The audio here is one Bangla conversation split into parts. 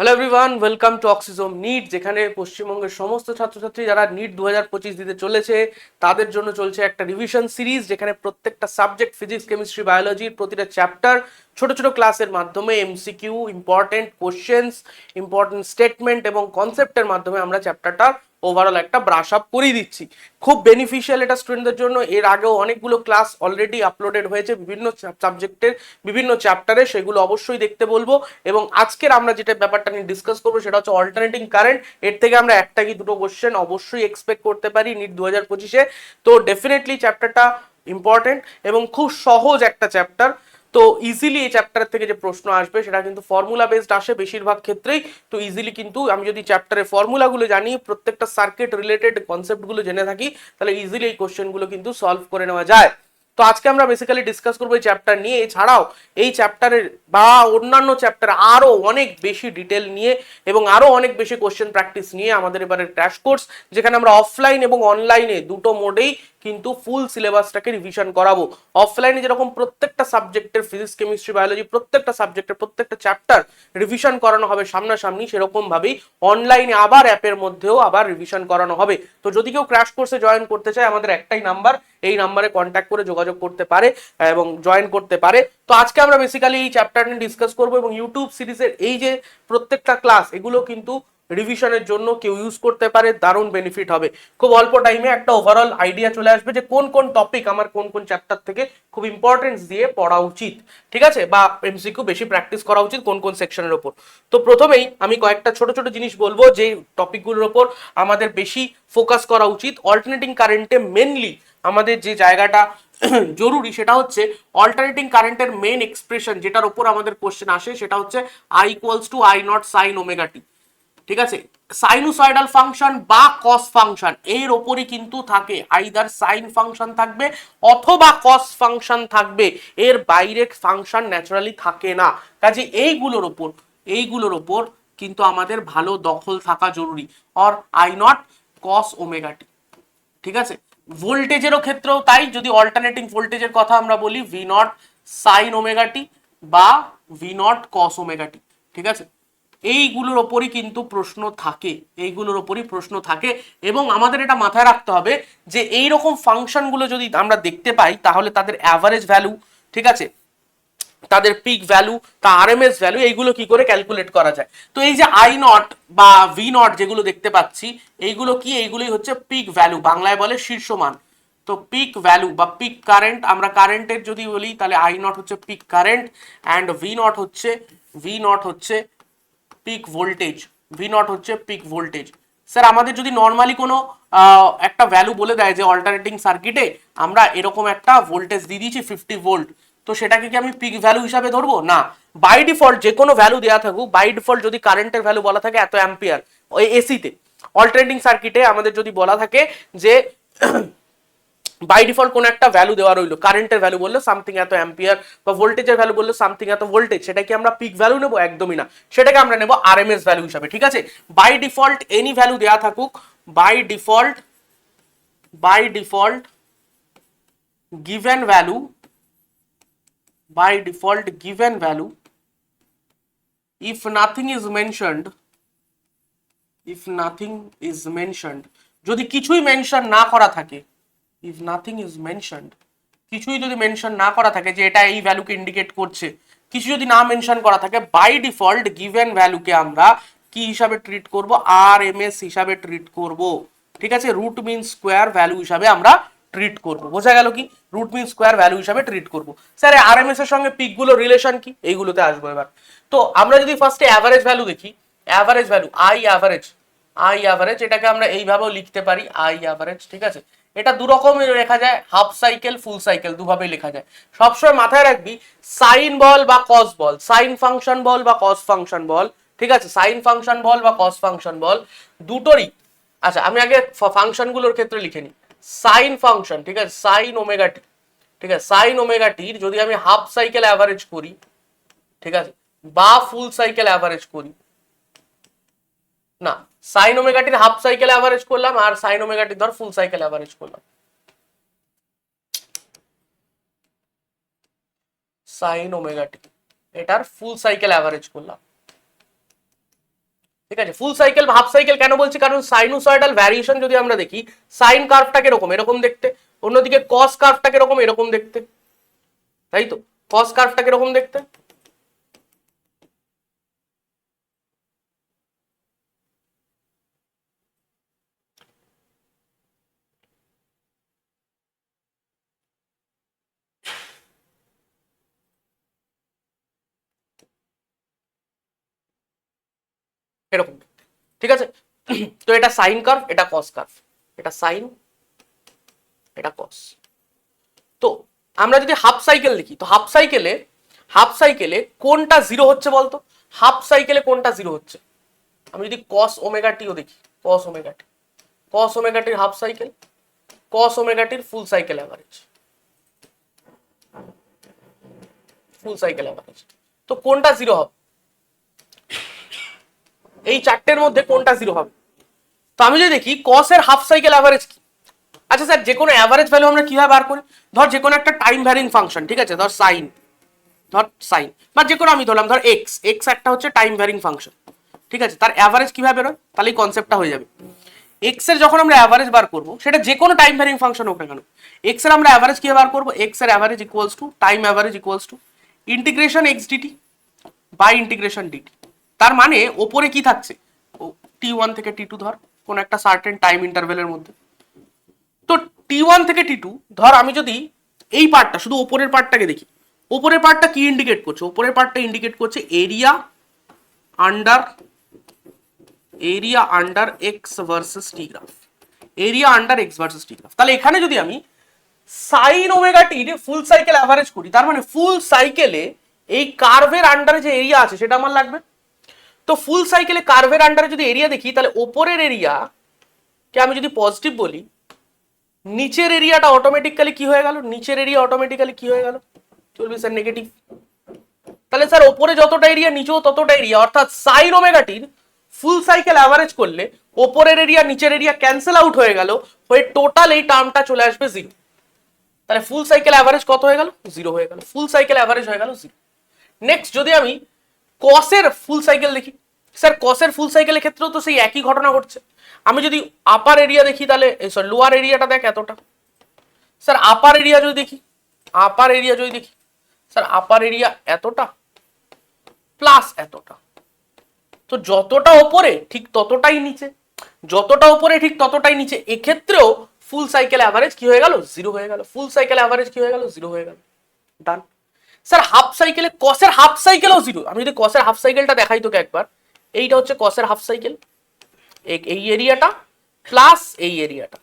Hello everyone, welcome to Oxizome NEET, যেখানে পশ্চিমবঙ্গের সমস্ত ছাত্রছাত্রী যারা নিট 2025 দিতে চলেছে তাদের জন্য চলছে একটা রিভিশন সিরিজ, যেখানে প্রত্যেকটা সাবজেক্ট ফিজিক্স, কেমিস্ট্রি, বায়োলজির প্রতিটা চ্যাপ্টার ছোট ছোট ক্লাসের মাধ্যমে MCQ, important questions, important statement এবং কনসেপ্টের মাধ্যমে আমরা চ্যাপ্টারটা ওভারঅল একটা ব্রাশ আপ করিয়ে দিচ্ছি। খুব বেনিফিশিয়াল এটা স্টুডেন্টদের জন্য। এর আগেও অনেকগুলো ক্লাস অলরেডি আপলোডেড হয়েছে বিভিন্ন সাবজেক্টের বিভিন্ন চ্যাপ্টারে, সেগুলো অবশ্যই দেখতে বলবো। এবং আজকের আমরা যেটা ব্যাপারটা নিয়ে ডিসকাস করবো সেটা হচ্ছে অল্টারনেটিং কারেন্ট। এর থেকে আমরা একটা কি দুটো কোশ্চেন অবশ্যই এক্সপেক্ট করতে পারি নিট 2025-এ। তো ডেফিনেটলি চ্যাপ্টারটা ইম্পর্টেন্ট এবং খুব সহজ একটা চ্যাপ্টার। তো ইজিলি এই চ্যাপ্টার থেকে যে প্রশ্ন আসবে সেটা কিন্তু ফর্মুলা বেসড আসে বেশিরভাগ ক্ষেত্রেই। তো ইজিলি কিন্তু আমি যদি চ্যাপ্টারের ফর্মুলাগুলো জানি, প্রত্যেকটা সার্কিট রিলেটেড কনসেপ্টগুলো জেনে থাকি, তাহলে ইজিলি এই কোশ্চেনগুলো কিন্তু সলভ করে নেওয়া যায়। তো আজকে আমরা বেসিক্যালি ডিসকাস করবো এই চ্যাপ্টার নিয়ে। এছাড়াও এই চ্যাপ্টারের বা অন্যান্য চ্যাপ্টার আরো অনেক বেশি ডিটেল নিয়ে এবং আরো অনেক বেশি কোশ্চেন প্র্যাকটিস নিয়ে আমাদের এবারে ক্র্যাশ কোর্স, যেখানে আমরা অফলাইন এবং অনলাইনে দুটো মোডেই কিন্তু ফুল সিলেবাসটাকে রিভিশন করাবো। অফলাইনে যেরকম প্রত্যেকটা সাবজেক্টের ফিজিক্স, কেমিস্ট্রি, বায়োলজি প্রত্যেকটা সাবজেক্টের প্রত্যেকটা চ্যাপ্টার রিভিশন করানো হবে সামনাসামনি, সেরকম ভাবেই অনলাইনে আবার অ্যাপের মধ্যেও আবার রিভিশন করানো হবে। তো যদি কেউ ক্র্যাশ কোর্সে জয়েন করতে চায়, আমাদের একটাই নাম্বার, এই নাম্বারে কন্ট্যাক্ট করে যোগাযোগ করতে পারে এবং জয়েন করতে পারে। তো আজকে আমরা বেসিক্যালি এই চ্যাপ্টার নিয়ে ডিসকাস করবো এবং ইউটিউব সিরিজের এই যে প্রত্যেকটা ক্লাস, এগুলো কিন্তু রিভিশনের জন্য কেউ ইউজ করতে পারে, দারুণ বেনিফিট হবে। খুব অল্প টাইমে একটা ওভারঅল আইডিয়া চলে আসবে যে কোন কোন টপিক আমার কোন কোন চ্যাপ্টার থেকে খুব ইম্পর্টেন্স দিয়ে পড়া উচিত, ঠিক আছে, বা এমসিকিউ বেশি প্র্যাকটিস করা উচিত কোন কোন সেকশনের ওপর। তো প্রথমেই আমি কয়েকটা ছোট ছোট জিনিস বলবো যে টপিকগুলোর ওপর আমাদের বেশি ফোকাস করা উচিত। অল্টারনেটিং কারেন্টে মেনলি আমাদের যে জায়গাটা জরুরি সেটা হচ্ছে অল্টারনেটিং কারেন্টের মেন এক্সপ্রেশন, যেটার উপর আমাদের কোশ্চেন আসে, সেটা হচ্ছে I equals to I naught sine omega t. ঠিক আছে, সাইনুসয়েডাল ফাংশন বা কস ফাংশন এর ওপরই কিন্তু থাকে, আইদার সাইন ফাংশন থাকবে অথবা কস ফাংশন থাকবে, এর বাইরে ফাংশন ন্যাচারালি থাকে না। কাজে এইগুলোর ওপর কিন্তু আমাদের ভালো দখল থাকা জরুরি। Or I naught cos omega t, ঠিক আছে। ভোল্টেজেরও ক্ষেত্রেও তাই, যদি অল্টারনেটিং ভোল্টেজের কথা আমরা বলি ভি নট সাইন ওমেগা টি বা V naught cos omega t, ঠিক আছে। এইগুলোর ওপরই কিন্তু প্রশ্ন থাকে, এইগুলোর ওপরই প্রশ্ন থাকে। এবং আমাদের এটা মাথায় রাখতে হবে যে এই রকম ফাংশনগুলো যদি আমরা দেখতে পাই, তাহলে তাদের অ্যাভারেজ ভ্যালু, ঠিক আছে, তাদের পিক ভ্যালু, তা আরএমএস ভ্যালু, এইগুলো কি করে ক্যালকুলেট করা যায়। তো এই যে আই নট বা ভি নট যেগুলো দেখতে পাচ্ছি, এইগুলো কি, এইগুলোই হচ্ছে পিক ভ্যালু, বাংলায় বলে শীর্ষমান। তো পিক ভ্যালু বা পিক কারেন্ট, আমরা কারেন্টের যদি বলি তাহলে আই নট হচ্ছে peak current and V naught হচ্ছে পিক ভোল্টেজ, ভি নট হচ্ছে পিক ভোল্টেজ। স্যার আমাদের যদি নর্মালি কোনো একটা ভ্যালু বলে দেয় যে অল্টারনেটিং সার্কিটে আমরা এরকম একটা ভোল্টেজ দিয়ে দিয়েছি 50 ভোল্ট, তো সেটাকে কি আমি পিক ভ্যালু হিসাবে ধরবো? না। বাই ডিফল্ট যে কোনো ভ্যালু দেওয়া থাকুক, বাই ডিফল্ট যদি কারেন্টের ভ্যালু বলা থাকে এত অ্যাম্পিয়ার, ওই এসিতে, অল্টারনেটিং সার্কিটে আমাদের যদি বলা থাকে যে বাই ডিফল্ট কোন একটা ভ্যালু দেওয়া রইলো, কারেন্টের ভ্যালু বললো সামথিং এত অ্যাম্পিয়ার বা ভোল্টেজের ভ্যালু বললো সামথিং এত ভোল্টেজ, সেটা কি আমরা পিক ভ্যালু নেবো? একদমই না, সেটাকে আমরা নেবো আরএমএস ভ্যালু হিসাবে, ঠিক আছে। বাই ডিফল্ট এনি ভ্যালু দেওয়া থাকুক, by default given value, by default given value, if nothing is mentioned, if nothing is mentioned, যদি কিছুই মেনশন না করা থাকে, if nothing is mentioned, কিছুই যদি মেনশন না করা থাকে যে এটা এই ভ্যালুকে ইন্ডিকেট করছে, কিছু যদি না মেনশন করা থাকে, বাই ডিফল্ট গিভেন ভ্যালুকে আমরা কি হিসাবে ট্রিট করব? আরএমএস হিসাবে ট্রিট করব, ঠিক আছে। রুট মিন স্কোয়ার ভ্যালু হিসাবে আমরা ট্রিট করব। বোঝা গেল কি? রুট মিন স্কোয়ার ভ্যালু হিসাবে ট্রিট করব। স্যার আরএমএস এর সঙ্গে পিক গুলো রিলেশন কি? এইগুলোতে আসবো এবার। তো আমরা যদি ফার্স্টে অ্যাভারেজ ভ্যালু দেখি, অ্যাভারেজ ভ্যালু আই অ্যাভারেজ, এটাকে আমরা এইভাবেও লিখতে পারি আই অ্যাভারেজ, ঠিক আছে। এটা দু রকম লেখা যায়, হাফ সাইকেল, ফুল সাইকেল, দুভাবেই লেখা যায়। সবসময় মাথায় রাখবি সাইন বল বা কস বল, সাইন ফাংশন বল বা কস ফাংশন বল, ঠিক আছে, সাইন ফাংশন বল বা কস ফাংশন বল, দুটোরই। আচ্ছা আমি আগে ফাংশনগুলোর ক্ষেত্রে লিখে নিই। সাইন ফাংশন, ঠিক আছে, সাইন ওমেগা টি, ঠিক আছে, সাইন ওমেগা টির যদি আমি হাফ সাইকেল অ্যাভারেজ করি, ঠিক আছে, বা ফুল সাইকেল অ্যাভারেজ করি, না, সাইন ওমেগাটির হাফ সাইকেল অ্যাভারেজ করলাম আর সাইন ওমেগাটির ধর ফুল সাইকেল অ্যাভারেজ করলাম, সাইন ওমেগাটি এটার ফুল সাইকেল অ্যাভারেজ করলাম, ঠিক আছে, ফুল সাইকেল বা হাফ সাইকেল কেন বলছি, কারণ সাইনুসয়েডাল ভ্যারিয়েশন যদি আমরা দেখি, সাইন কার্ভটা কিরকম, এরকম দেখতে, অন্যদিকে কস কার্ভটা কিরকম, এরকম দেখতে, তাই তো, কস কার্ভটা কিরকম দেখতে, এরকম দেখতে, ঠিক আছে। তো এটা সাইন কার্ভ, এটা কস কার্ভ, এটা সাইন, এটা কস। তো আমরা যদি হাফ সাইকেল দেখি, তো হাফ সাইকেলে কোনটা জিরো হচ্ছে বলতো, হাফ সাইকেলে কোনটা জিরো হচ্ছে, আমি যদি কস ওমেগা টিও দেখি, কস ওমেগা টির হাফ সাইকেল, কস ওমেগা টির ফুল সাইকেল অ্যাভারেজ, তো কোনটা জিরো হবে, এই চারটের মধ্যে কোনটা জিরো হবে। তো আমি যদি দেখি কস এর হাফ সাইকেল অ্যাভারেজ কি, আচ্ছা স্যার যে কোনো অ্যাভারেজ ভ্যালু আমরা কিভাবে বার করি, ধর যে কোনো একটা টাইম ভ্যারিং ফাংশন, ঠিক আছে, ধর সাইন বা যে কোনো আমি ধরলাম, ধর এক্স একটা হচ্ছে টাইম ভ্যারিং ফাংশন, ঠিক আছে, তার অ্যাভারেজ কিভাবে বেরোয়, তাহলে এই কনসেপ্টটা হয়ে যাবে। এক্স এর যখন আমরা অ্যাভারেজ বার করব, সেটা যে কোনো টাইম ভ্যারিং ফাংশন হোক না কেন, এক্স এর আমরা অ্যাভারেজ কিভাবে বার করব, এক্স এর average equals to time average equals to integration X DT by integration DT. তার মানে ওপরে কি থাকছে, টি1 থেকে টি2 ধর কোন একটা সার্টেন টাইম ইন্টারভেলের মধ্যে, তো টি1 থেকে টি2 ধর, আমি যদি এই পার্টটা শুধু ওপরের পার্টটাকে দেখি, ওপরের পার্টটা কি ইন্ডিকেট করছে, ওপরের পার্টটা ইন্ডিকেট করছে এরিয়া আন্ডার এক্স ভার্সেস টি গ্রাফ, তাহলে এখানে যদি আমি সাইন ওমেগা টির ফুল সাইকেল অ্যাভারেজ করি, তার মানে ফুল সাইকেলে এই কার্ভের আন্ডারে যে এরিয়া আছে সেটা আমার লাগবে। তো ফুল সাইকেলে কার্ভের আন্ডারে যদি এরিয়া দেখি, তাহলে ওপরের এরিয়া কে আমি যদি পজিটিভ বলি, নিচের এরিয়াটা অটোমেটিক্যালি কি হয়ে গেল, চলবে স্যার নেগেটিভ। তাহলে স্যার ওপরে যতটা এরিয়া নিচেও ততটা এরিয়া, অর্থাৎ সাইন ওমেগা টির ফুল সাইকেল অ্যাভারেজ করলে ওপরের এরিয়া নিচের এরিয়া ক্যান্সেল আউট হয়ে গেল, হয়ে টোটাল এই টার্মটা চলে আসবে জিরো। তাহলে ফুল সাইকেল অ্যাভারেজ কত হয়ে গেল, জিরো হয়ে গেল, ফুল সাইকেল অ্যাভারেজ হয়ে গেল জিরো। নেক্সট যদি আমি কসের ফুল সাইকেল দেখি, স্যার কসের ফুল সাইকেলের ক্ষেত্রেও তো সেই একই ঘটনা ঘটছে। আমি যদি আপার এরিয়া দেখি, তাহলে সরি লোয়ার এরিয়াটা দেখ এতটা, স্যার আপার এরিয়া যদি দেখি, স্যার আপার এরিয়া এতটা প্লাস এতটা, তো যতটা ওপরে ঠিক ততটাই নিচে, এক্ষেত্রেও ফুল সাইকেল অ্যাভারেজ কি হয়ে গেল, জিরো হয়ে গেল, ডান। স্যার হাফ সাইকেলে কসের হাফ সাইকেলও জিরো, আমি যদি কসের হাফ সাইকেলটা দেখাই তোকে একবার, এইটা হচ্ছে কসের হাফ সাইকেল, এই এরিয়াটা প্লাস এই এরিয়াটা,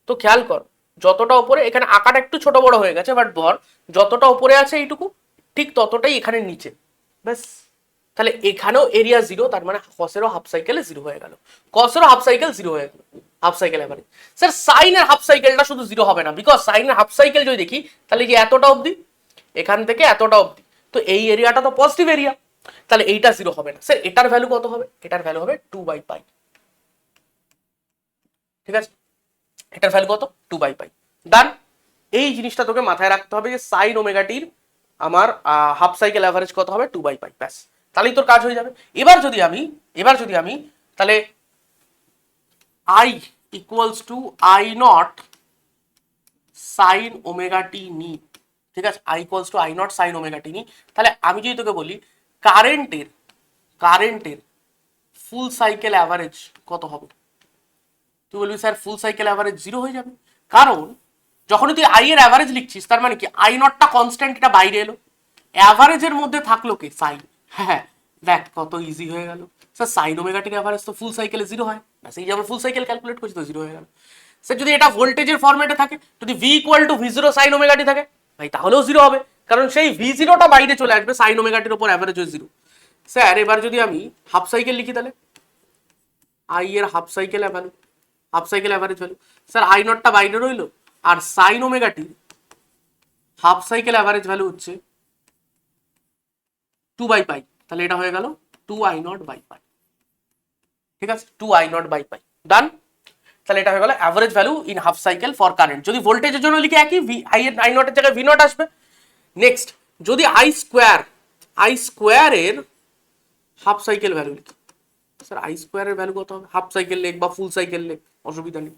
তো খেয়াল কর যতটা উপরে, এখানে আকারটা একটু ছোট বড় হয়ে গেছে, বাট ধর যতটা উপরে আছে এইটুকু ঠিক ততটাই এখানে নিচে, ব্যাস। তাহলে এখানেও এরিয়া জিরো, তার মানে কসেরও হাফ সাইকেলে জিরো হয়ে গেল, হাফ সাইকেল অ্যাভারেজ। স্যার সাইনের হাফ সাইকেলটা শুধু জিরো হবে না, বিকজ সাইনের হাফ সাইকেল যদি দেখি, তাহলে কি এতটা অবধি, এখান থেকে এতটা অবধি, তো এই এরিয়াটা তো পজিটিভ এরিয়া, তাহলে এইটা জিরো হবে না। স্যার এটার ভ্যালু কত হবে, এটার ভ্যালু হবে 2/পাই, ঠিক আছে, এটার ভ্যালু কত, 2/পাই, ডান। এই জিনিসটা তোকে মাথায় রাখতে হবে যে সাইন ওমেগা টির আমার হাফ সাইকেল অ্যাভারেজ কত হবে, 2/পাই, ব্যাস, তাহলেই তোর কাজ হয়ে যাবে। এবার যদি আমি তাহলে I equals to I naught sine omega t নি, ঠিক আছে, I equals to I naught sine omega t নি, তাহলে আমি যদি তোকে বলি কারেন্টের ফুল সাইকেল অ্যাভারেজ কত হবে, তুই বলবি স্যার ফুল সাইকেল অ্যাভারেজ জিরো হয়ে যাবে, কারণ যখন তুই আই এর অ্যাভারেজ লিখছিস, তার মানে কি আই নটটা কনস্ট্যান্ট, এটা বাইরে এলো, অ্যাভারেজের মধ্যে থাকলো কি সাইন, হ্যাঁ দেখ কত ইজি হয়ে গেল। স্যার সাইন ওমেগা টির অ্যাভারেজ তো ফুল সাইকেলে জিরো হয়, ব্যাস এই যে আমরা ফুল সাইকেল ক্যালকুলেট করছি তো জিরো হয়ে গেল। স্যার যদি এটা ভোল্টেজের ফরম্যাটে থাকে, যদি V equal to V zero sine omega t থাকে, ভাই তাহলেও জিরো হবে, কারণ সেই ভি জিরোটা বাইরে চলে আসবে, সাইন ওমেগা টির উপর অ্যাভারেজ হয়ে জিরো। স্যার এবার যদি আমি হাফ সাইকেল লিখি, তাহলে আই এর half cycle average value, sir I নটটা বাইরে রইলো, আর সাইন ওমেগা টি হাফ সাইকেল অ্যাভারেজ ভ্যালু হচ্ছে 2/পাই, তাহলে এটা হয়ে গেল 2I0/পাই, ঠিক আছে, 2I0/পাই, ডান। তাহলে এটা হয়ে গেল average value in half cycle for current. যদি ভোল্টেজের জন্য লিখে একই, আই নটের জায়গায় ভি নট আসবে। নেক্সট যদি আই স্কোয়ার এর হাফ সাইকেল ভ্যালু লিখি, স্যার আই স্কোয়ারের ভ্যালু কত হবে? হাফ সাইকেল লেগ বা ফুল সাইকেল লেগ, অসুবিধা নেই।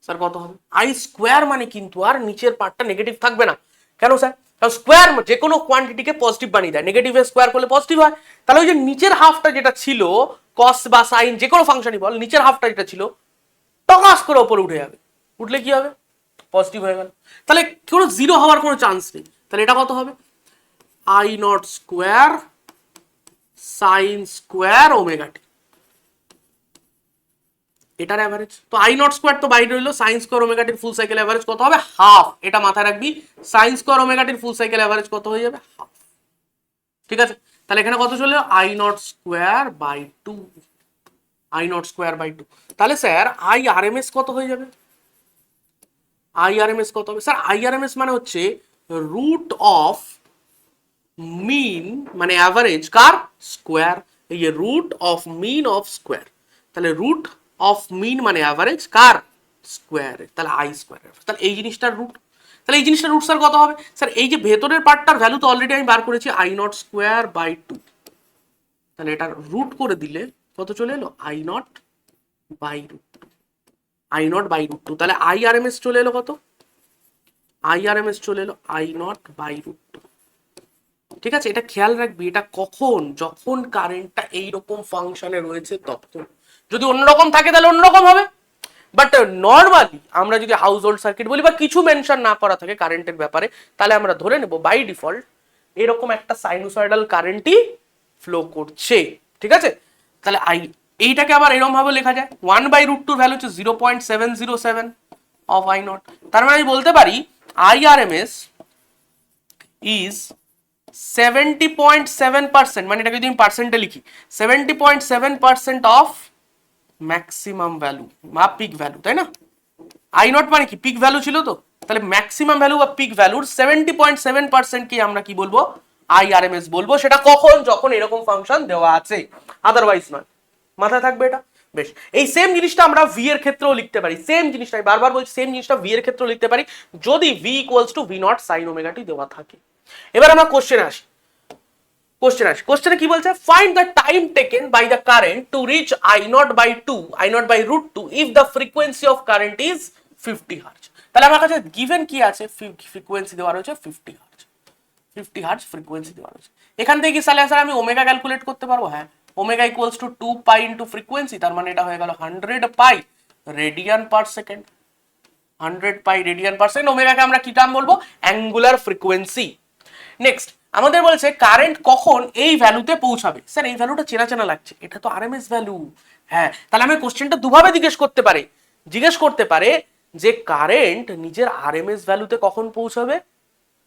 স্যার কত হবে? আই স্কোয়ার মানে কিন্তু আর নিচের পার্টটা নেগেটিভ থাকবে না। কেন স্যার? কারণ স্কোয়ার যে কোনো কোয়ান্টিটিকে পজিটিভ বানিয়ে দেয়, নেগেটিভে স্কোয়ার করলে পজিটিভ হয়। তাহলে ওই যে নিচের হাফটা যেটা ছিল কস বা সাইন যে কোনো ফাংশনই বল, নিচের হাফটা যেটা ছিল টকাস করে ওপরে উঠে যাবে, উঠলে কি হবে? পজিটিভ হয়ে গেল। তাহলে কোনো জিরো হওয়ার কোনো চান্স নেই। তাহলে এটা কত হবে? I naught square sine square omega t, এটার অ্যাভারেজ। তো আই নট স্কোয়ার তো বাইরে রইলো, সাইন স্কোয়ার ওমেগাটির ফুল সাইকেল অ্যাভারেজ কত হবে? হাফ। এটা মাথায় রাখবি, সাইন স্কোয়ার ওমেগাটির ফুল সাইকেল অ্যাভারেজ কত হয়ে যাবে? হাফ। ঠিক আছে, তাহলে এখানে কত চলে? I naught square by two, I naught square by two. তাহলে sir I R M S কত হয়ে যাবে? আই আর এম এস কত হবে? Sir I R M S মানে হচ্ছে রুট অফ মিন মানে অ্যাভারেজ কার? স্কোয়ার। এই যে root of mean of square, তাহলে রুট অফ মিন মানে অ্যাভারেজ কার? স্কোয়ার। তাহলে আই স্কোয়ার, তাহলে এই জিনিসটার রুট। তাহলে এই জিনিসটার রুট স্যার কত হবে? স্যার এই যে ভেতরের পার্টটার ভ্যালু তো অলরেডি আমি বার করেছি, I naught square by two. তাহলে এটার রুট করে দিলে কত চলে এলো? I naught by root, I naught by root two. তাহলে আই আর এম এস চলে এলো কত? আই আর এম এস চলে এলো I naught by root two. ঠিক আছে, এটা খেয়াল রাখবি, এটা কখন? যখন কারেন্টটা এইরকম ফাংশনে রয়েছে তখন। যদি অন্যরকম থাকে তাহলে অন্যরকম হবে, বাট নর্মালি আমরা যদি হাউস হোল্ড সার্কিট বলি বা কিছু মেনশন না করা থাকে কারেন্টের ব্যাপারে, তাহলে আমরা ধরে নেব বাই ডিফল্ট এরকম একটা সাইনোসয়েডাল কারেন্টই ফ্লো করছে। ঠিক আছে, তাহলে আই এইটাকে আবার এরকম ভাবে লেখা যায়, 1/√2 ভ্যালু হচ্ছে 0.707 অফ আই নট। তার মানে আমি বলতে পারি I R M S is 70.7%, মানে এটাকে যদি আমি পার্সেন্টে লিখি 70.7% অফ ম্যাক্সিমাম ভ্যালু বা পিক ভ্যালু, তাই না? আই নট মানে কি? পিক ভ্যালু ছিল তো, তাহলে ম্যাক্সিমাম ভ্যালু বা পিক ভ্যালুর 70.7% কি আমরা কি বলবো? আই আর এম এস বলবো। সেটা কখন? যখন এরকম ফাংশন দেওয়া আছে, আদারওয়াইজ নয়। মাথায় থাকবে এটা। বেশ, এই সেম জিনিসটা আমরা ভি এর ক্ষেত্রেও লিখতে পারি। সেম জিনিসটা আমি বারবার বলছি, সেম জিনিসটা ভি এর ক্ষেত্রেও লিখতে পারি যদি V equals to V naught sine omega t দেওয়া থাকে। এবার আমরা কোশ্চেনে আসি। কোশ্চেনে কি বলছে? Find the time taken by the current to reach I naught by two, I naught by root two if the frequency of current is 50 hertz. তাহলে আমার কাছে গিভেন কি আছে? ফ্রিকোয়েন্সি দেওয়া রয়েছে 50 হার্জ, 50 হার্জ ফ্রিকোয়েন্সি দেওয়া রয়েছে। এখান থেকে কি স্যার আমি ওমেগা ক্যালকুলেট করতে পারবো? হ্যাঁ, omega equals to 2 pi into frequency, তার মানে এটা হয়ে গেল 100 pi radian per second. 100 pi radian per second. ওমেগাকে আমরা কি টার্ম বলবো? Angular frequency. নেক্সট আমাদের বলছে কারেন্ট কখন এই ভ্যালুতে পৌঁছাবে। স্যার এই ভ্যালুটা চেনা চেনা লাগছে, এটা তো আরএমএস ভ্যালু। হ্যাঁ, তাহলে আমি কোশ্চেনটা দুভাবে জিজ্ঞেস করতে পারে যে কারেন্ট নিজের আরএমএস ভ্যালুতে কখন পৌঁছাবে,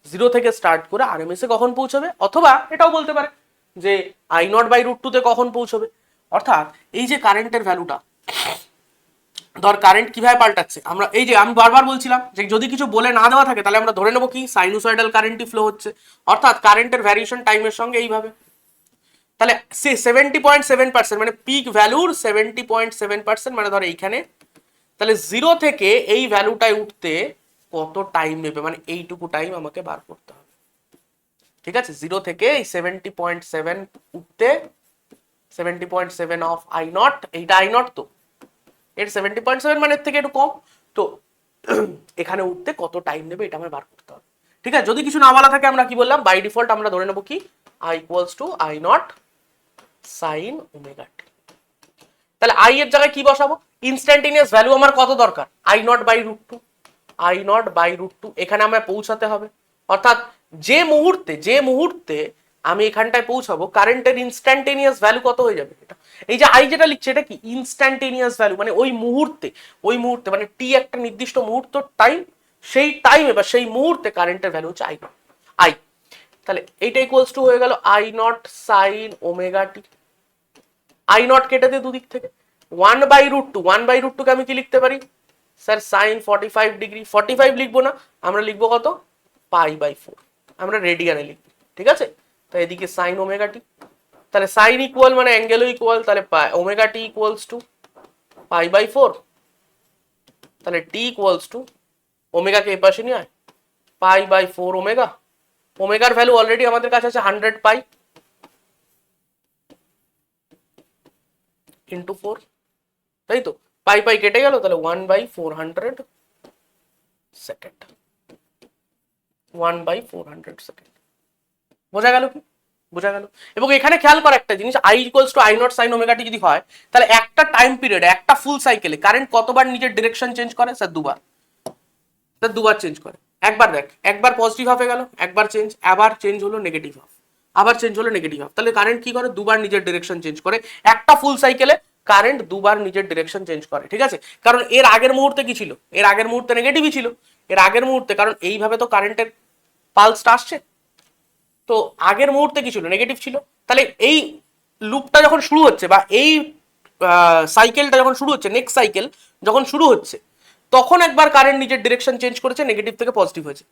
জিরো থেকে স্টার্ট করে আরএমএস এ কখন পৌঁছাবে, অথবা এটাও বলতে পারে যে I naught by root two তে কখন পৌঁছাবে। অর্থাৎ এই যে কারেন্টের ভ্যালুটা, ধর কারেন্ট কিভাবে পাল্টাচ্ছে, আমরা এই যে আমি বারবার বলছিলাম যে যদি কিছু বলে না দেওয়া থাকে তাহলে আমরা ধরে নেবো কি সাইনোসয়েডাল কারেন্টই ফ্লো হচ্ছে, অর্থাৎ কারেন্টের ভ্যারিয়েশন টাইমের সঙ্গে এইভাবে। তাহলে সে 70.7% মানে পিক ভ্যালুর 70.7%, মানে ধর এইখানে, তাহলে জিরো থেকে এই ভ্যালুটায় উঠতে কত টাইম নেবে, মানে এইটুকু টাইম আমাকে বার করতে হবে। ঠিক আছে, জিরো থেকে এই 70.7 উঠতে 70.7 অফ আই নট, এইটা আই নট তো এর 70.7 মানে এর থেকে একটু কম, তো এখানে উঠতে কত টাইম নেবে এটা আমার বার করতে হবে। ঠিক আছে, যদি কিছু না বলা থাকে আমরা কি বললাম, বাই ডিফল্ট আমরা ধরে নেবো কি I equals to I naught sine omega t. তাহলে আই এর জায়গায় কি বসাবো? ইনস্ট্যান্টেনিয়াস ভ্যালু আমার কত দরকার? I naught by root two, I naught by root two এখানে আমায় পৌঁছাতে হবে। অর্থাৎ যে মুহূর্তে আমি এখানটায় পৌঁছাবো কারেন্টের ইনস্ট্যান্টেনিয়াস ভ্যালু কত হয়ে যাবে? এটা এই যে আই যেটা লিখছে এটা কি ইনস্ট্যান্টেনিয়াস ভ্যালু, মানে ওই মুহূর্তে মানে টি একটা নির্দিষ্ট মুহূর্ত টাইম, সেই টাইমে বা সেই মুহূর্তে কারেন্টের ভ্যালু হচ্ছে আই। তাহলে এইটা ইকুয়ালস টু হয়ে গেল I naught sine omega T. I not কেটে দিয়ে দুদিক থেকে 1/√2, 1/√2 কে আমি কি লিখতে পারি স্যার? Sign 45 degree. 45 লিখবো না, আমরা লিখবো কত? পাই/4, আমরা রেডিয়ানে লিখবো। ঠিক আছে, তো এদিকে সাইন ওমেগা টি, তাহলে সাইন ইকুয়াল মানে অ্যাঙ্গেলও ইকুয়াল, তাহলে ওমেগা টি ইকুয়ালস টু পাই/4, তাহলে টি ইকুয়ালস টু ওমেগা কে এপাশে নিয়ে আয় পাই/4 ওমেগা। ওমেগার ভ্যালু অলরেডি আমাদের কাছে আছে 100 পাই, ইন্টু 4, তাই তো? পাই পাই কেটে গেল, তাহলে 1/400 সেকেন্ড, 1/400 সেকেন্ড। বোঝা গেল কি? বোঝা গেল। এবং এখানে খেয়াল করা একটা জিনিস, I equals to I0 sine omega t যদি হয়, তাহলে একটা টাইম পিরিয়ডে, একটা ফুল সাইকেলে কারেন্ট কতবার নিজের ডিরেকশন চেঞ্জ করে? স্যার দুবার। স্যার দুবার চেঞ্জ করে। একবার দেখ, একবার পজিটিভ হাফে গেল, একবার চেঞ্জ, আবার চেঞ্জ হলো নেগেটিভ হাফ, আবার চেঞ্জ হলো নেগেটিভ হাফ। তাহলে কারেন্ট কি করে? দুবার নিজের ডিরেকশন চেঞ্জ করে। একটা ফুল সাইকেলে কারেন্ট দুবার নিজের ডিরেকশন চেঞ্জ করে, ঠিক আছে? কারণ এর আগের মুহূর্তে কি ছিল? এর আগের মুহূর্তে নেগেটিভই ছিল। এর আগের মুহূর্তে, কারণ এইভাবে তো কারেন্টের পালসটা আসছে, তো আগের মুহূর্তে কি ছিল? নেগেটিভ ছিল। তাহলে এই লুপটা যখন শুরু হচ্ছে, বা এই সাইকেলটা যখন শুরু হচ্ছে, নেক্সট সাইকেল যখন শুরু হচ্ছে, তখন একবার কারেন্ট নিজের ডিরেকশন চেঞ্জ করেছে, নেগেটিভ থেকে পজিটিভ হয়েছে।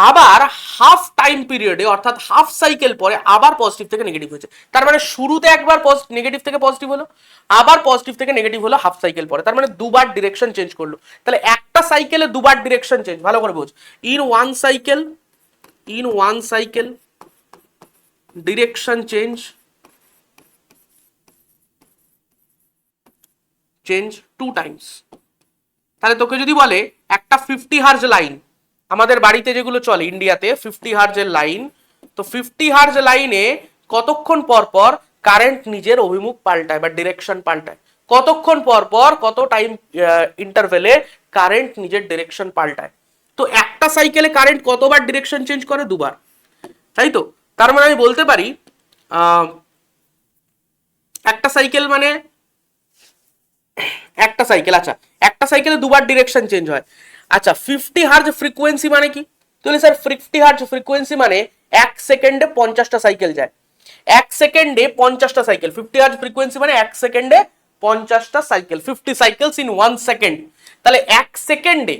আবার হাফ টাইম পিরিয়ডে, অর্থাৎ হাফ সাইকেল পরে আবার পজিটিভ থেকে নেগেটিভ হয়েছে। তার মানে শুরুতে একবার নেগেটিভ থেকে পজিটিভ হলো, আবার পজিটিভ থেকে নেগেটিভ হলো হাফ সাইকেল পরে, তার মানে দুবার ডিরেকশন চেঞ্জ করলো। তাহলে একটা সাইকেলে দুবার ডিরেকশন চেঞ্জ, ভালো করে বোঝ। In one cycle direction change 2 Times. তাহলে তোকে যদি বলে একটা 50 হার্জ লাইন, আমাদের বাড়িতে যেগুলো চলে ইন্ডিয়াতে 50 হার্জের লাইন, তো 50 হার্জ লাইনে কতক্ষণ পর পর কারেন্ট নিজের অভিমুখ পাল্টায় বা ডিরেকশন পাল্টায়? কতক্ষণ পর পর, কত টাইম ইন্টারভেলে কারেন্ট নিজের ডিরেকশন পাল্টায়? তো একটা সাইকেলে কারেন্ট কতবার ডিরেকশন চেঞ্জ করে? দুবার, তাই তো? তার মানে আমি বলতে পারি একটা সাইকেল মানে একটা সাইকেল, আচ্ছা একটা সাইকেলে দুবার ডিরেকশন চেঞ্জ হয়। আচ্ছা 50 হার্জ ফ্রিকোয়েন্সি মানে কি? তাহলে স্যার 50 হার্জ ফ্রিকোয়েন্সি মানে 1 সেকেন্ডে 50টা সাইকেল যায়। 1 সেকেন্ডে 50টা সাইকেল, 50 হার্জ ফ্রিকোয়েন্সি মানে 1 সেকেন্ডে 50টা সাইকেল, 50 সাইকেলস ইন 1 সেকেন্ড। তাহলে 1 সেকেন্ডে,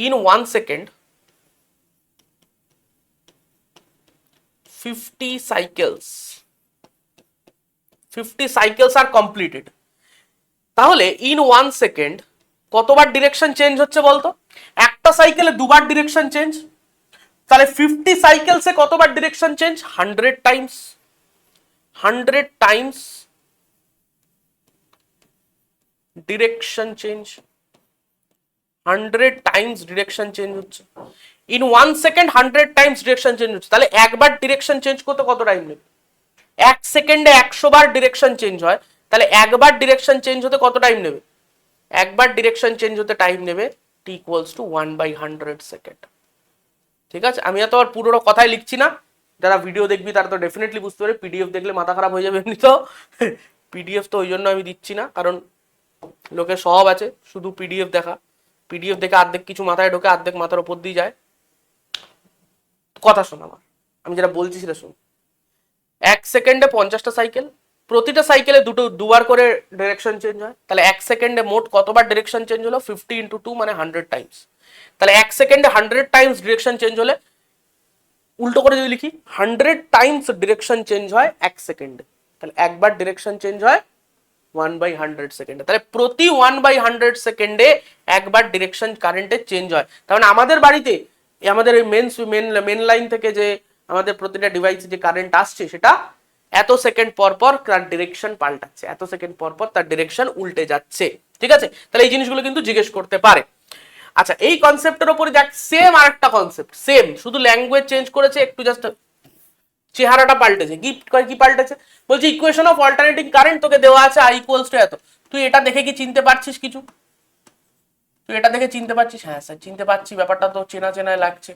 in 1 second 50 cycles, 50 cycles are completed. তাহলে ইন 1 সেকেন্ড কতবার ডিরেকশন চেঞ্জ হচ্ছে বলতো? একটা সাইকেলে দুবার ডিরেকশন চেঞ্জ, তাহলে 50 সাইকেলসে কতবার direction change? 100 times. 100 times direction change, 100 times direction change হচ্ছে। In 1 second 100 times direction change হচ্ছে। তাহলে একবার ডিরেকশন চেঞ্জ করতে কত টাইম নেবে? 1 সেকেন্ডে 100 বার ডিরেকশন চেঞ্জ হয়, তাহলে একবার ডিরেকশন চেঞ্জ হতে কত টাইম নেবে? একবার ডিরেকশন চেঞ্জ হতে টাইম নেবে t ইকুয়ালস টু 1/100 সেকেন্ড। ঠিক আছে? আমি এত আর পুরো কথাই লিখছি না, যারা ভিডিও দেখবি তারা তো ডেফিনেটলি বুঝতে পারবে, পিডিএফ দেখলে মাথা খারাপ হয়ে যাবে এমনি তো। পিডিএফ তো ওই জন্য আমি দিচ্ছি না, কারণ লোকে সব আছে, শুধু পিডিএফ দেখা, পিডিএফ দেখে অর্ধেক কিছু মাথায় ঢোকে, অর্ধেক মাথার উপর দিয়ে যায়। কথা শোন আমার, আমি যেটা বলছি সেটা শোন। 1 সেকেন্ডে 50টা সাইকেল, প্রতিটা সাইকেলে দুবার করে ডিরেকশন চেঞ্জ হয়, তাহলে 1 সেকেন্ডে মোট কতবার ডিরেকশন চেঞ্জ হলো? 50 ইন্টু 2 মানে 100 টাইমস। তাহলে 1 সেকেন্ডে 100 টাইমস ডিরেকশন চেঞ্জ হলে, উল্টো করে যদি লিখি, 100 টাইমস ডিরেকশন চেঞ্জ হয় 1 সেকেন্ডে, তাহলে একবার ডিরেকশন চেঞ্জ হয় 1/100 সেকেন্ডে। তাহলে প্রতি 1/100 সেকেন্ডে একবার ডিরেকশন কারেন্টের চেঞ্জ হয়। তার মানে আমাদের বাড়িতে আমাদের এই মেন লাইন থেকে যে আমাদের প্রতিটা ডিভাইসে যে কারেন্ট আসছে, সেটা এত সেকেন্ড পর পর তার ডিরেকশন পাল্টাচ্ছে, এত সেকেন্ড পর পর তার ডিরেকশন উল্টে যাচ্ছে। ঠিক আছে? তাহলে এই জিনিসগুলো কিন্তু জিজ্ঞেস করতে পারে। আচ্ছা এই কনসেপ্টের উপরে দেখ সেম আরেকটা কনসেপ্ট, সেম, শুধু ল্যাঙ্গুয়েজ চেঞ্জ করেছে, একটু জাস্ট চেহারাটা পাল্টেছে। কি কি পাল্টেছে? বলছি ইকুয়েশন অফ অল্টারনেটিং কারেন্ট তোকে দেওয়া আছে I ইকুয়ালস টু এত, তুই এটা দেখে কি চিনতে পারছিস কিছু? তুই এটা দেখে চিনতে পারছিস? হ্যাঁ স্যার চিনতে পারছি, ব্যাপারটা তো চেনা চেনা লাগছে।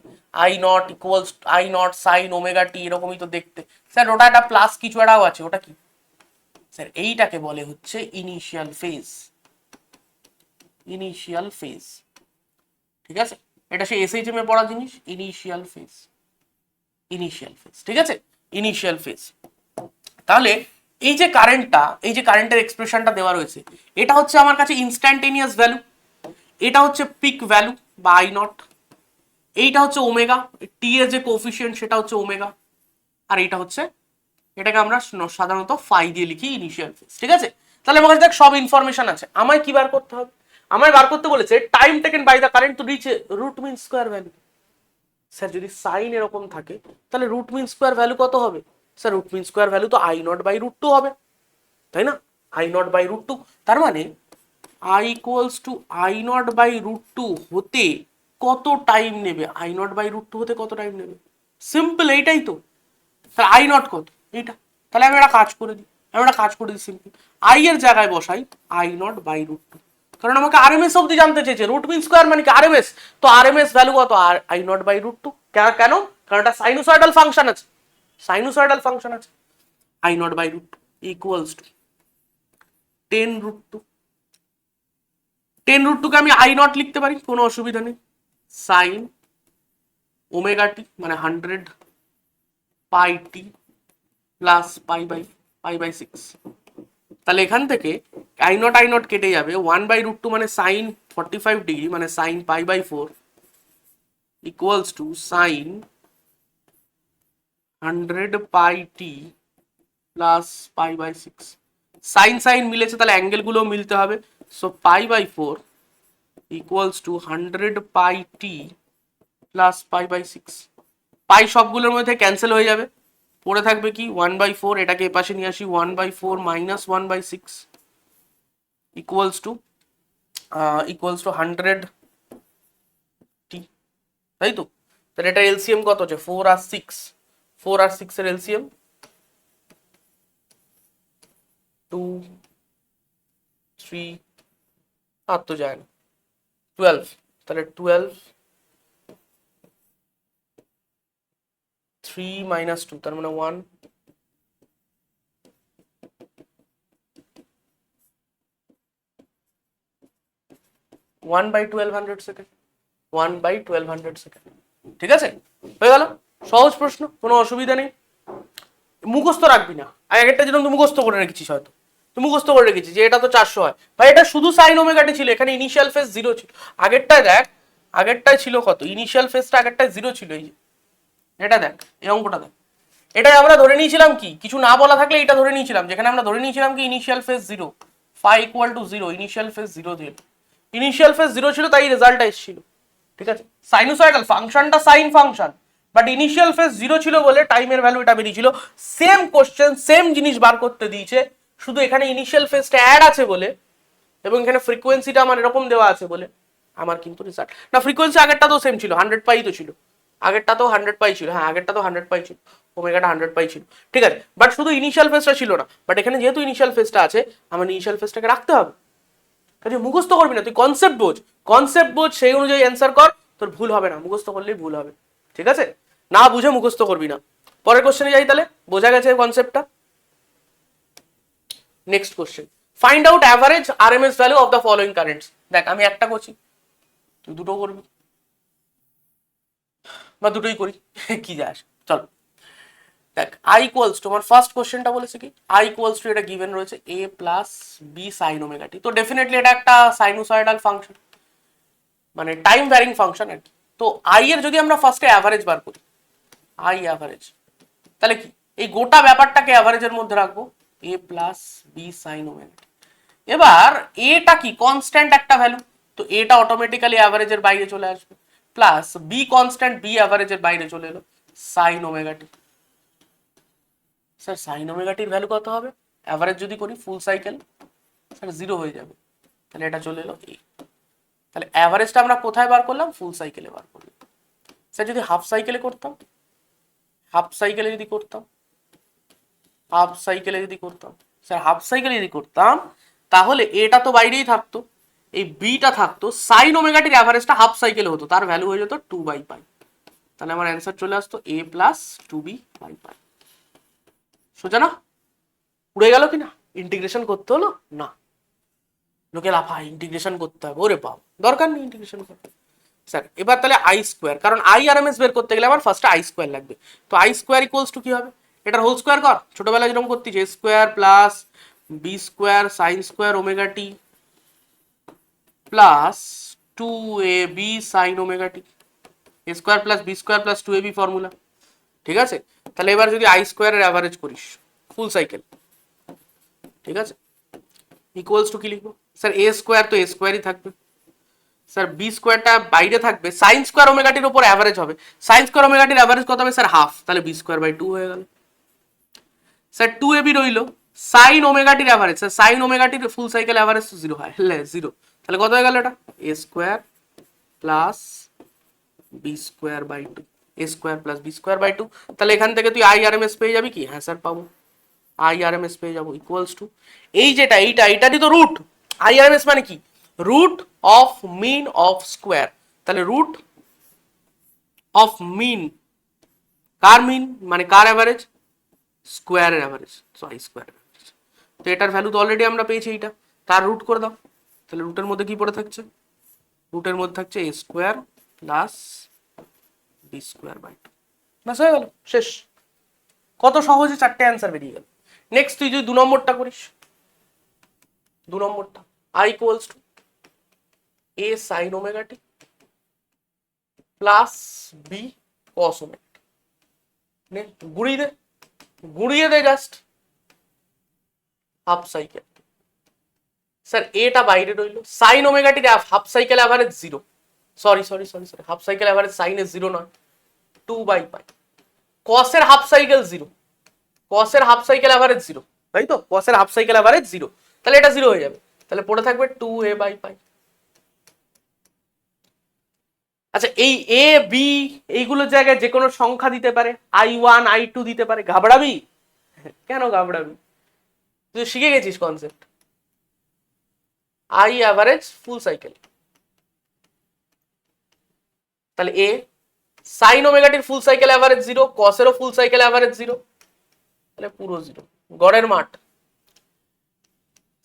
I0 equals I0 sine omega টি, এরকমই তো দেখতে। স্যার ওটা একটা প্লাস কিছু একটাও আছে, ওটা কি? স্যার এইটাকে বলে হচ্ছে ইনিশিয়াল ফেজ, ইনিশিয়াল ফেজ। ঠিক আছে? এটা সেই এসএইচএম এ পড়া জিনিস, ইনিশিয়াল ফেজ, ইনিশিয়াল ফেজ। ঠিক আছে? Initial phase. তাহলে এই যে কারেন্টটা, এই যে কারেন্টের এক্সপ্রেশনটা দেওয়া রয়েছে, এটা হচ্ছে আমার কাছে ইনস্ট্যান্টেনিয়াস ভ্যালু, এটা হচ্ছে পিক ভ্যালু বা I0, এইটা হচ্ছে ওমেগা, টি এর যে কোএফিসিয়েন্ট সেটা হচ্ছে ওমেগা, আর এইটা হচ্ছে, এটাকে আমরা সাধারণত ফাই দিয়ে লিখি, ইনিশিয়াল ফেজ। ঠিক আছে? তাহলে আমার কাছে দেখ সব ইনফরমেশন আছে, আমায় কি বার করতে হবে? আমায় বার করতে বলেছে time taken by the current to reach root mean square value. Sir যদি সাইন এরকম থাকে, তাহলে রুট মিন স্কোয়ার ভ্যালু কত হবে? Sir root mean square value তো I0/√2 হবে, তাই না? I naught by root two. তার মানে I equals to I naught by root two হতে কত টাইম নেবে, I naught by root two হতে কত টাইম নেবে, সিম্পল এইটাই তো। তাহলে আই নট কত, এইটা। তাহলে আমি একটা কাজ করে দিই, সিম্পল আই এর জায়গায় বসাই I naught by root two, কারণ আমাকে আরএমএস অব্দি জানতে চেয়েছে, রুট মিন স্কোয়ার মানে কি আরএমএস, তো আরএমএস ভ্যালু কত, আর I naught by root two. কেন, কারণ এটা সাইনোসয়েডাল ফাংশন আছে, I naught by root two equals to 10 root two. 10 root টুকে আমি আই নট লিখতে পারি, কোনো অসুবিধা নেই, সাইন ওমেগা টি মানে 100 pi T plus pi by 6। তাহলে এখান থেকে আই নট কেটে যাবে, 1/√2 মানে সাইন 45 ডিগ্রি মানে sine pi by 4 equals to sine 100 pi T plus pi by 6। Sine মিলেছে, তাহলে অ্যাঙ্গেল গুলো মিলতে হবে, so pi by 4 equals to 100 pi T plus pi by 6। Pi সবগুলোর মধ্যে ক্যান্সেল হয়ে যাবে, পড়ে থাকবে কি 1/4, এটাকে এপাশে নিয়ে আসি 1/4 মাইনাস 1/6 ইকুয়ালস টু 100 টি, তাই তো। তাহলে এটা এলসিএম কত হচ্ছে, 4 আর 6 এর এলসিএম 2 3 আর তো যায় না 12, তাহলে 12 3 মাইনাস 2 তার মানে 1, 1/1200 সেকেন্ড, 1/1200 সেকেন্ড। ঠিক আছে, হয়ে গেল, সহজ প্রশ্ন, কোনো অসুবিধা নেই। মুখস্থ রাখবি না, আগেরটা যেরকম তুই মুখস্থ করে রেখেছিস, হয়তো তুই মুখস্থ করে রেখেছিস যে এটা তো 400 হয়, ভাই এটা শুধু সাইন ওমেগাটি ছিল, এখানে ইনিশিয়াল ফেজ 0 ছিল। আগেরটায় দেখ, আগেরটায় ছিল কত, ইনিশিয়াল ফেজটা আগেরটায় 0 ছিল, এই যে এটা দেখ, এই অঙ্কটা দেখ, এটাই আমরা ধরে নিয়েছিলাম কি, কিছু না বলা থাকলে এটা ধরে নিয়েছিলাম, যেখানে আমরা ধরে নিয়েছিলাম কি initial phase 0, phi equal to 0, initial phase 0 দিয়ে, ইনিশিয়াল ফেজ 0 ছিল তাই রেজাল্টটা এসেছিল। ঠিক আছে, সাইনোসয়েডাল ফাংশনটা sine function, but initial phase 0 ছিল বলে টাইমের ভ্যালু এটা বেরিয়েছিল। সেম কোশ্চেন সেম জিনিস বার করতে দিয়েছে, শুধু এখানে ইনিশিয়াল ফেজটা অ্যাড আছে বলে এবং এখানে ফ্রিকোয়েন্সিটা আমার এরকম দেওয়া আছে বলে আমার কিন্তু রেজাল্ট না, ফ্রিকোয়েন্সি আগেরটা তো সেম ছিল, 100 পাই তো ছিল, আগেরটা তো 100 পাই ছিল, হ্যাঁ আগেরটা তো 100 পাই ছিল, ওমেগাটা 100 পাই ছিল, ঠিক আছে, বাট শুধু ইনিশিয়াল ফেজটা ছিল না, বাট এখানে যেহেতু ইনিশিয়াল ফেজটা আছে আমার ইনিশিয়াল ফেজটাকে রাখতে হবে। কাজে মুখস্থ করবি না, তুই কনসেপ্ট বোঝ, সেই অনুযায়ী অ্যান্সার কর, তোর ভুল হবে না, মুখস্থ করলেই ভুল হবে। ঠিক আছে, না বুঝে মুখস্থ করবি না। পরের কোশ্চেনে যাই, তাহলে বোঝা গেছে কনসেপ্টটা। Next question, find out average RMS value of the following currents. দেখ আমি একটা করছি, তুই দুটো করবি বা দুটোই করি, কি যায় আসে, চল। দেখ আই ইকুয়ালস টু, আমার ফার্স্ট কোশ্চেনটা বলেছে কি আই ইকুয়ালস টু, এটা গিভেন রয়েছে a plus B sine omega t, তো ডেফিনেটলি এটা একটা সাইনোসয়েডাল ফাংশন, মানে টাইম ভ্যারিং ফাংশন আর কি। তো আই এর যদি আমরা ফার্স্টে অ্যাভারেজ বার করি, আই অ্যাভারেজ, তাহলে কি এই গোটা ব্যাপারটাকে অ্যাভারেজের মধ্যে রাখবো, a plus B sine omega t. এবার এটা কি কনস্ট্যান্ট একটা ভ্যালু, তো এটা অটোমেটিক্যালি অ্যাভারেজের বাইরে চলে আসবে, প্লাস বি কনস্ট্যান্ট, বি অ্যাভারেজের বাইরে চলে এলো, সাইন ওমেগা টি। স্যার সাইন ওমেগা টির ভ্যালু কত হবে, অ্যাভারেজ যদি করি ফুল সাইকেল, স্যার 0 হয়ে যাবে, তাহলে এটা চলে এলো এই, তাহলে অ্যাভারেজটা আমরা কোথায় বার করলাম, ফুল সাইকেলে বার করলাম। স্যার যদি হাফ সাইকেলে করতাম, স্যার হাফ সাইকেলে যদি করতাম তাহলে এটা তো বাইরেই থাকতো, এই বিটা থাকতো, সাইন ওমেগাটির অ্যাভারেজটা হাফ সাইকেলে হতো, তার ভ্যালু হয়ে যেত 2/পাই, তাহলে আমার অ্যান্সার চলে আসতো a প্লাস 2b/পাই। সোজা না, উড়ে গেল কিনা, ইন্টিগ্রেশন করতে হলো না, লোকে লাফায় ইন্টিগ্রেশন করতে হবে, ওরে বাপ দরকার নেই ইন্টিগ্রেশন করতে। স্যার এবার তাহলে আই স্কোয়ার, কারণ আই আর এম এস বের করতে গেলে আমার ফার্স্টে আই স্কোয়ার লাগবে, তো আই স্কোয়ার ইকুয়ালস টু কি হবে, এটার হোল স্কোয়ার কর, ছোটবেলায় যেরকম করতিস, A square plus B square sine square omega T plus 2ab sine omega t, A square plus B square plus 2ab formula. ঠিক আছে, তাহলে এবার যদি আই স্কোয়ারের অ্যাভারেজ করিস ফুল সাইকেল, ঠিক আছে, ইকুয়ালস টু কি লিখবো, স্যার এ স্কোয়ার তো এ স্কোয়ারই থাকবে, স্যার বি স্কোয়ারটা বাইরে থাকবে, সাইন স্কোয়ার ওমেগাটির উপর অ্যাভারেজ হবে, সাইন স্কোয়ার ওমেগাটির অ্যাভারেজ কত হবে স্যার হাফ, তাহলে বি স্কোয়ার বাই 2 হয়ে গেল। স্যার 2ab রইলো, সাইন ওমেগাটির অ্যাভারেজ, সাইন ওমেগাটির ফুল সাইকেল অ্যাভারেজ তো জিরো হয়, জিরো। তাহলে কত হয়ে গেল এটা? A square plus B square by two, A square plus B square by two. তাহলে এখান থেকে তুই আই আর এম এস পেয়ে যাবি কি? হ্যাঁ স্যার পাবো, আই আর এম এস পেয়ে যাবো ইকুয়ালস টু এই যেটা এইটারই তো root. I R M S মানে কি? Root of mean of square. তাহলে রুট অফ মিন, কার মিন মানে কার অ্যাভারেজ? স্কোয়ারের অ্যাভারেজ, সরি স্কোয়ার। তো এটার ভ্যালু তো অলরেডি আমরা পেয়েছি, এইটা তার রুট করে দাও। তাহলে রুটের মধ্যে কি পড়ে থাকছে? রুটের মধ্যে থাকছে A square plus B square by two. ব্যাস হয়ে গেল, শেষ। কত সহজে চারটে অ্যান্সার বেরিয়ে গেল। নেক্সট তুই যদি 2 নম্বরটা করিস, 2 নম্বরটা I equals to A sine omega T plus B cos omega t. নে গুড়িয়ে দে জাস্ট হাফ সাইকেল। স্যার এটা বাইরে রইলো, সাইন ওমেগা টির half cycle average zero, sorry half cycle average সাইনের জিরো নয়, 2/পাই। কসের হাফ সাইকেল জিরো, কসের হাফ সাইকেল অ্যাভারেজ জিরো, তাই তো? কসের হাফ সাইকেল অ্যাভারেজ জিরো, তাহলে এটা জিরো হয়ে যাবে। তাহলে পড়ে থাকবে 2a/পাই। আচ্ছা এই এ বি এইগুলোর জায়গায় যে কোনো সংখ্যা দিতে পারে, I1 I2 দিতে পারে, ঘাবড়াবি? কেন ঘাবড়াবি? তুই শিখে গেছিস concept. I average full cycle, তাহলে এ সাইন ওমেগাটির ফুল সাইকেল অ্যাভারেজ জিরো, কসেরও ফুল সাইকেল অ্যাভারেজ জিরো, তাহলে পুরো জিরো, গড়ের মাঠ।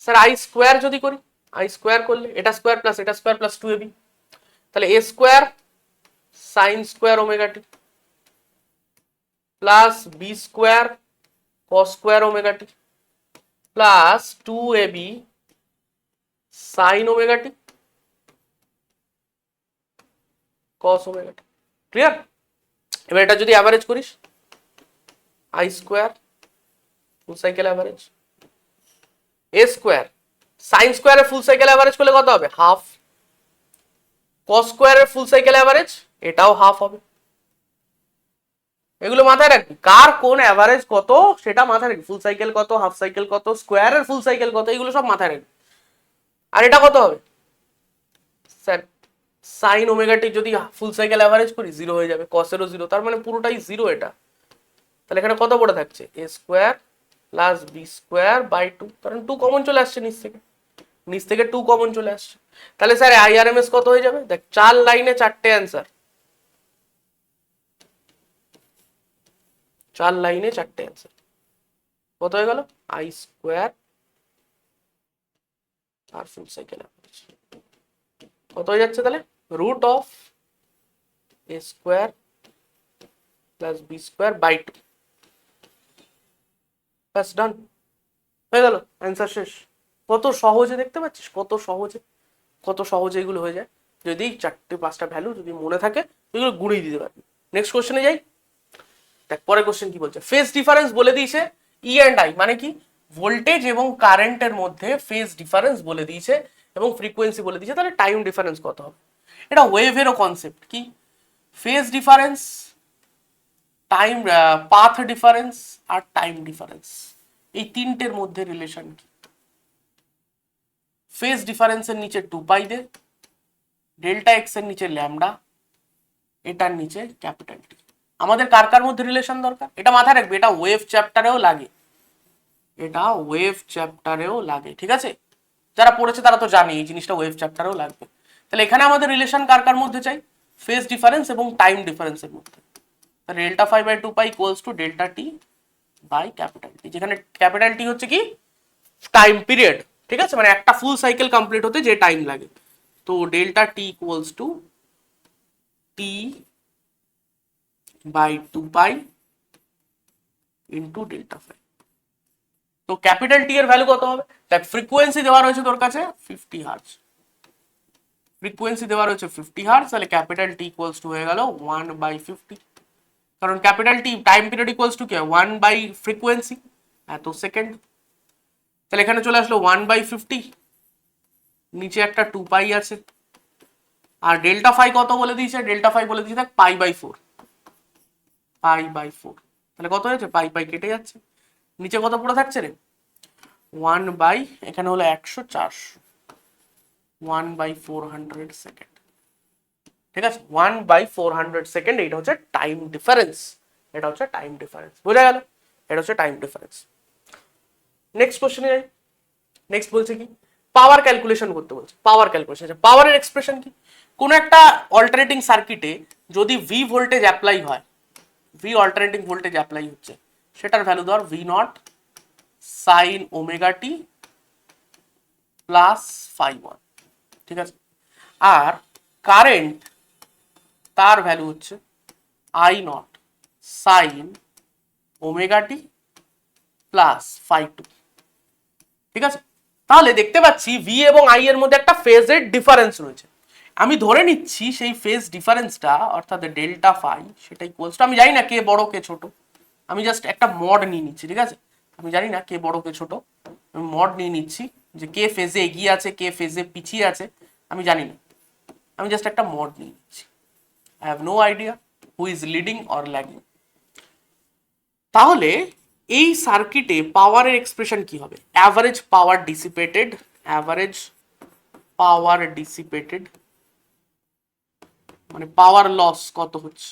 স্যার আই স্কোয়ার যদি করি, আই স্কোয়ার করলে এটা স্কোয়ার প্লাস 2ab, তাহলে A square sine square omega T plus B square cos square omega T plus 2ab sine omega t cos omega t. Clear? এবার এটা যদি অ্যাভারেজ করিস, I square full cycle average, A square sine স্কোয়ারের ফুল সাইকেল অ্যাভারেজ করলে কত হবে? হাফ। কস স্কোয়ারের ফুল সাইকেল অ্যাভারেজ এটাও হাফ হবে। এগুলো মাথায় রাখবি, কার কোন অ্যাভারেজ কত সেটা মাথায় রাখবি, ফুল সাইকেল কত, হাফ সাইকেল কত, স্কোয়ারের ফুল সাইকেল কত, এগুলো সব মাথায় রাখবি। আর এটা কত হবে? স্যার সাইন ওমেগা টি যদি ফুল সাইকেল অ্যাভারেজ করি জিরো হয়ে যাবে, কসেরও জিরো, তার মানে পুরোটাই জিরো এটা। তাহলে এখানে কত পড়ে থাকছে? A square plus B square by two, কারণ 2 কমন চলে আসছে নিচ থেকে 2 কমন চলে আসছে। তাহলে স্যার আইআরএমএস কত হয়ে যাবে? দেখ 4 লাইনে 4টে অ্যান্সার, 4 লাইনে 4টে অ্যান্সার, কত হয়ে গেল? আই স্কোয়ার আর ফুল সাইকেল অ্যাভারেজ কত হয়ে যাচ্ছে তাহলে? Root of A square plus B square by two. ব্যাস ডান হয়ে গেল, অ্যান্সার শেষ। কত সহজে, দেখতে পাচ্ছিস কত সহজে এগুলো হয়ে যায় যদি 4টে 5টা ভ্যালু যদি মনে থাকে, এগুলো গুঁড়িয়ে দিতে পারবি। নেক্সট কোশ্চেনে যাই। দেখ পরের কোশ্চেন কি বলছে, ফেজ ডিফারেন্স বলে দিয়েছে ই অ্যান্ড আই, মানে কি? ভোল্টেজ এবং কারেন্টের মধ্যে ফেজ ডিফারেন্স বলে দিয়েছে এবং ফ্রিকোয়েন্সি বলে দিয়েছে, তাহলে টাইম ডিফারেন্স কত হবে? এটা ওয়েভেরও কনসেপ্ট, কি? Phase difference, time, path difference আর টাইম ডিফারেন্স, এই তিনটের মধ্যে রিলেশন কি? ফেজ ডিফারেন্সের নিচে 2 পাই দে, ডেল্টা এক্স এর নিচে ল্যামডা, এটার নিচে ক্যাপিটাল টি। আমাদের কার কার মধ্যে রিলেশন দরকার? এটা মাথায় রাখবে, এটা ওয়েভ চ্যাপ্টারেও লাগে, ঠিক আছে? যারা পড়েছে তারা তো জানে এই জিনিসটা ওয়েভ চ্যাপ্টারেও লাগবে। তাহলে এখানে আমাদের রিলেশন কার কার মধ্যে চাই? ফেজ ডিফারেন্স এবং টাইম ডিফারেন্সের মধ্যে। Delta 5/2 equals to delta T by capital T, যেখানে ক্যাপিটাল টি হচ্ছে কি? টাইম পিরিয়ড, ঠিক আছে? মানে একটা ফুল সাইকেল কমপ্লিট হতে যে টাইম লাগে। তো delta T equals to T by 2 pi into delta 5। তো ক্যাপিটাল টি এর ভ্যালু কত হবে? দেখ ফ্রিকোয়েন্সি দেওয়া রয়েছে তোর কাছে 50 হার্টজ, তাহলে ক্যাপিটাল টি ইকুয়ালস টু হয়ে গেল 1/50, কারণ capital tea time period equals to কি? 1/ফ্রিকোয়েন্সি, এত সেকেন্ড। তাহলে এখানে চলে আসলো 1/50, নিচে একটা 2 পাই আছে, আর ডেল্টা 5 কত বলে দিয়েছে? ডেল্টা 5 বলে দিয়েছে দেখ পাই/4, তাহলে কত হয়েছে? পাই কেটে যাচ্ছে, নিচে কত পড়ে থাকছে রে? 1 এখানে হলো 100 400 1/400 সেকেন্ড। ঠিক আছে, 1/400 সেকেন্ড, এটা হচ্ছে টাইম ডিফারেন্স। এটা হচ্ছে টাইম ডিফারেন্স, বোঝা গেল? এটা হচ্ছে টাইম ডিফারেন্স। নেক্সট কোশ্চেনে যাই। নেক্সট বলছে কি, পাওয়ার ক্যালকুলেশন করতে বলছে। পাওয়ার ক্যালকুলেশন, পাওয়ারের এক্সপ্রেশন কি? কোন একটা অল্টারনেটিং সার্কিটে যদি ভি ভোল্টেজ অ্যাপ্লাই হয়, ভি অল্টারনেটিং ভোল্টেজ অ্যাপ্লাই হচ্ছে, সেটার ভ্যালু ধর ভি নট সাইন ওমেগা টি প্লাস ফাই ওয়ান। ঠিক আছে, আর কারেন্ট তার ভ্যালু হচ্ছে I naught sine omega T plus phi two. ঠিক আছে, তাহলে দেখতে পাচ্ছি ভি এবং আই এর মধ্যে একটা ফেজের ডিফারেন্স রয়েছে। আমি ধরে নিচ্ছি সেই ফেজ ডিফারেন্সটা অর্থাৎ ডেল্টা ফাই সেটা ইকুয়ালস টু, আমি জানি না কে বড় কে ছোট, আমি জাস্ট একটা মড নিয়ে নিচ্ছি। ঠিক আছে, আমি জানি না কে বড় কে ছোট, আমি মড নিয়ে নিচ্ছি যে কে ফেজে এগিয়ে আছে কে ফেজে পিছিয়ে আছে আমি জানি না, আমি জাস্ট একটা মড নিয়ে নিচ্ছি। I have no idea who is leading or lagging. তাহলে এই সার্কিটে পাওয়ারের এক্সপ্রেশন কি হবে? Average power dissipated, average power dissipated মানে পাওয়ার লস কত হচ্ছে,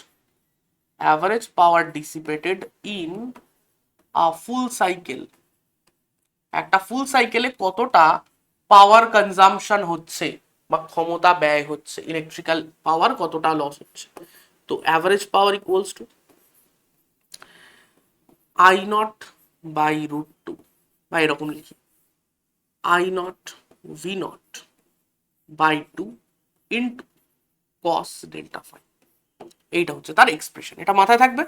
average power dissipated in a full cycle, একটা ফুল সাইকেলে কতটা পাওয়ার কনজাম্পশন হচ্ছে বা ক্ষমতা ব্যয় হচ্ছে, ইলেকট্রিক্যাল পাওয়ার কতটা লস হচ্ছে। তো average power equals to I naught by root two, বা এরকম লিখি I naught V naught by two into cos delta phi. এইটা হচ্ছে তার এক্সপ্রেশন, এটা মাথায় থাকবে।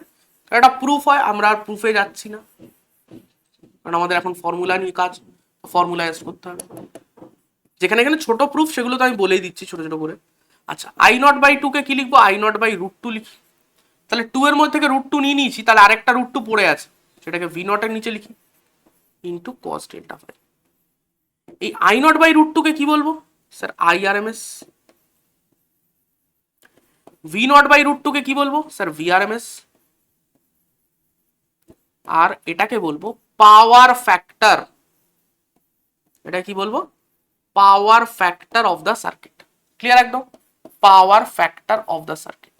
এটা প্রুফ হয়, আমরা আর প্রুফে যাচ্ছি না কারণ আমাদের এখন ফর্মুলা নিয়ে কাজ, ফর্মুলা ইউজ করতে হবে। যেখানে এখানে ছোট প্রুফ সেগুলো তো আমি বলেই দিচ্ছি ছোট ছোট করে। আচ্ছা, আই নট বাই টু কে কি লিখবো? I naught by root two লিখি। তাহলে টু এর মধ্যে থেকে রুট টু নিয়ে নিয়েছি, তাহলে আরেকটা রুট টু পড়ে আছে, সেটাকে ভি নট এর নিচে লিখি ইন্টু কস ডেল্টা ফাই। এই I naught by root two কে কি বলবো স্যার? I R M S. V naught by root two কে কি বলবো স্যার? V R M S. আর এটাকে বলবো পাওয়ার ফ্যাক্টর, এটা কি বলবো? Power factor of the circuit. Clear একদম? Power factor of the circuit.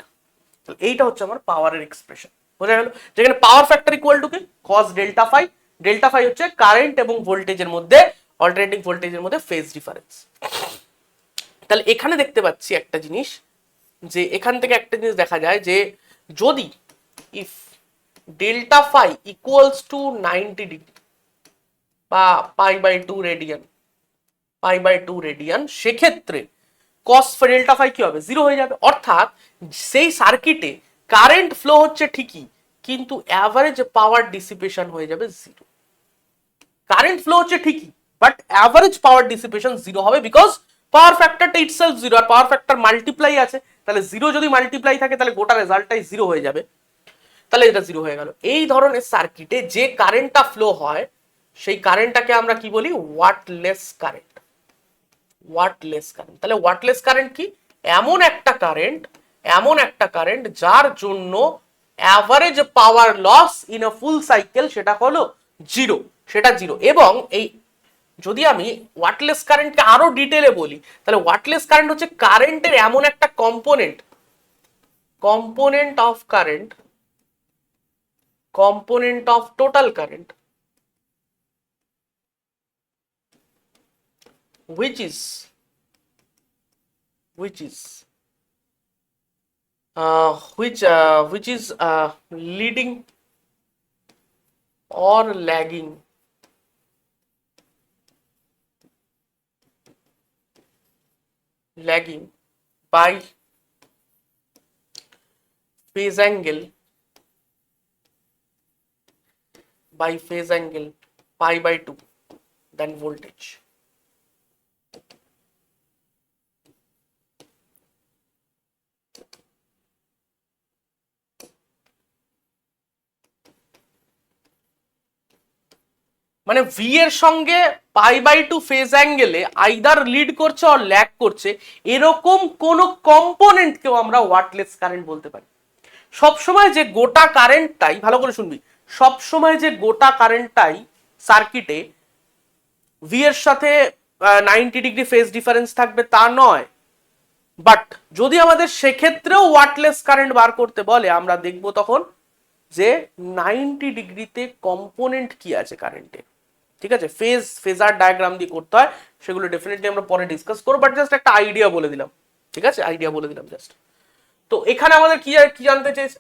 এইটা হচ্ছে আমার পাওয়ারের এক্সপ্রেশন, বোঝা গেল? যেখানে পাওয়ার ফ্যাক্টর ইকুয়াল টু কি? কস ডেল্টা ফাই। ডেল্টা ফাই হচ্ছে কারেন্ট এবং ভোল্টেজের মধ্যে, অল্টারনেটিং ভোল্টেজের মধ্যে ফেজ ডিফারেন্স। তাহলে এখানে দেখতে পাচ্ছি একটা জিনিস, যে এখান থেকে একটা জিনিস দেখা যায় যে যদি if delta phi equals to 90 degree বা pi by 2 radian, pi by 2 radian, সেক্ষেত্রে কস ডেল্টা ফাই কি হবে? জিরো হয়ে যাবে। অর্থাৎ সেই সার্কিটে কারেন্ট ফ্লো হচ্ছে ঠিকই, কিন্তু অ্যাভারেজ পাওয়ার ডিসিপেশন হয়ে যাবে জিরো। কারেন্ট ফ্লো হচ্ছে ঠিকই, but average power dissipation zero হবে, বিকজ পাওয়ার ফ্যাক্টরটা ইটসেলফ জিরো, আর পাওয়ার ফ্যাক্টর মাল্টিপ্লাই আছে, তাহলে জিরো যদি মাল্টিপ্লাই থাকে তাহলে গোটা রেজাল্টটাই জিরো হয়ে যাবে। তাহলে এটা জিরো হয়ে গেল। এই ধরনের সার্কিটে যে কারেন্টটা ফ্লো হয় সেই কারেন্টটাকে আমরা কি বলি? Wattless current. Wattless current. তাহলে ওয়াটলেস কারেন্ট কি? এমন একটা কারেন্ট, এমন একটা কারেন্ট যার জন্য average power loss in a full cycle সেটা হলো জিরো, সেটা জিরো। এবং এই যদি আমি ওয়াটলেস কারেন্টকে আরো ডিটেলে বলি, তাহলে ওয়াটলেস কারেন্ট হচ্ছে কারেন্টের এমন একটা component, component of current, component of total current which is which is leading or lagging by phase angle pi by 2 than voltage. মানে ভি এর সঙ্গে পাই বাই 2 ফেজ অ্যাঙ্গেলে আইদার লিড করছে অর ল্যাগ করছে, এরকম কোন কম্পোনেন্টকেও আমরা ওয়াটলেস কারেন্ট বলতে পারি। সবসময় যে গোটা কারেন্টটাই, ভালো করে শুনবি, সবসময় যে গোটা কারেন্টটাই সার্কিটে ভি এর সাথে 90 ডিগ্রি ফেজ ডিফারেন্স থাকবে তা নয়, বাট যদি আমাদের সেক্ষেত্রেও ওয়াটলেস কারেন্ট বার করতে বলে আমরা দেখব তখন যে 90 ডিগ্রিতে কম্পোনেন্ট কি আছে কারেন্টে, ঠিক আছে। ফেজার ডায়াগ্রাম দিয়ে করতে হয়, সেগুলো ডেফিনেটলি আমরা পরে ডিসকাস করব, বাট জাস্ট একটা আইডিয়া বলে দিলাম, ঠিক আছে, আইডিয়া বলে দিলাম জাস্ট। তো এখানে আমাদের কি জানতে চেয়েছে,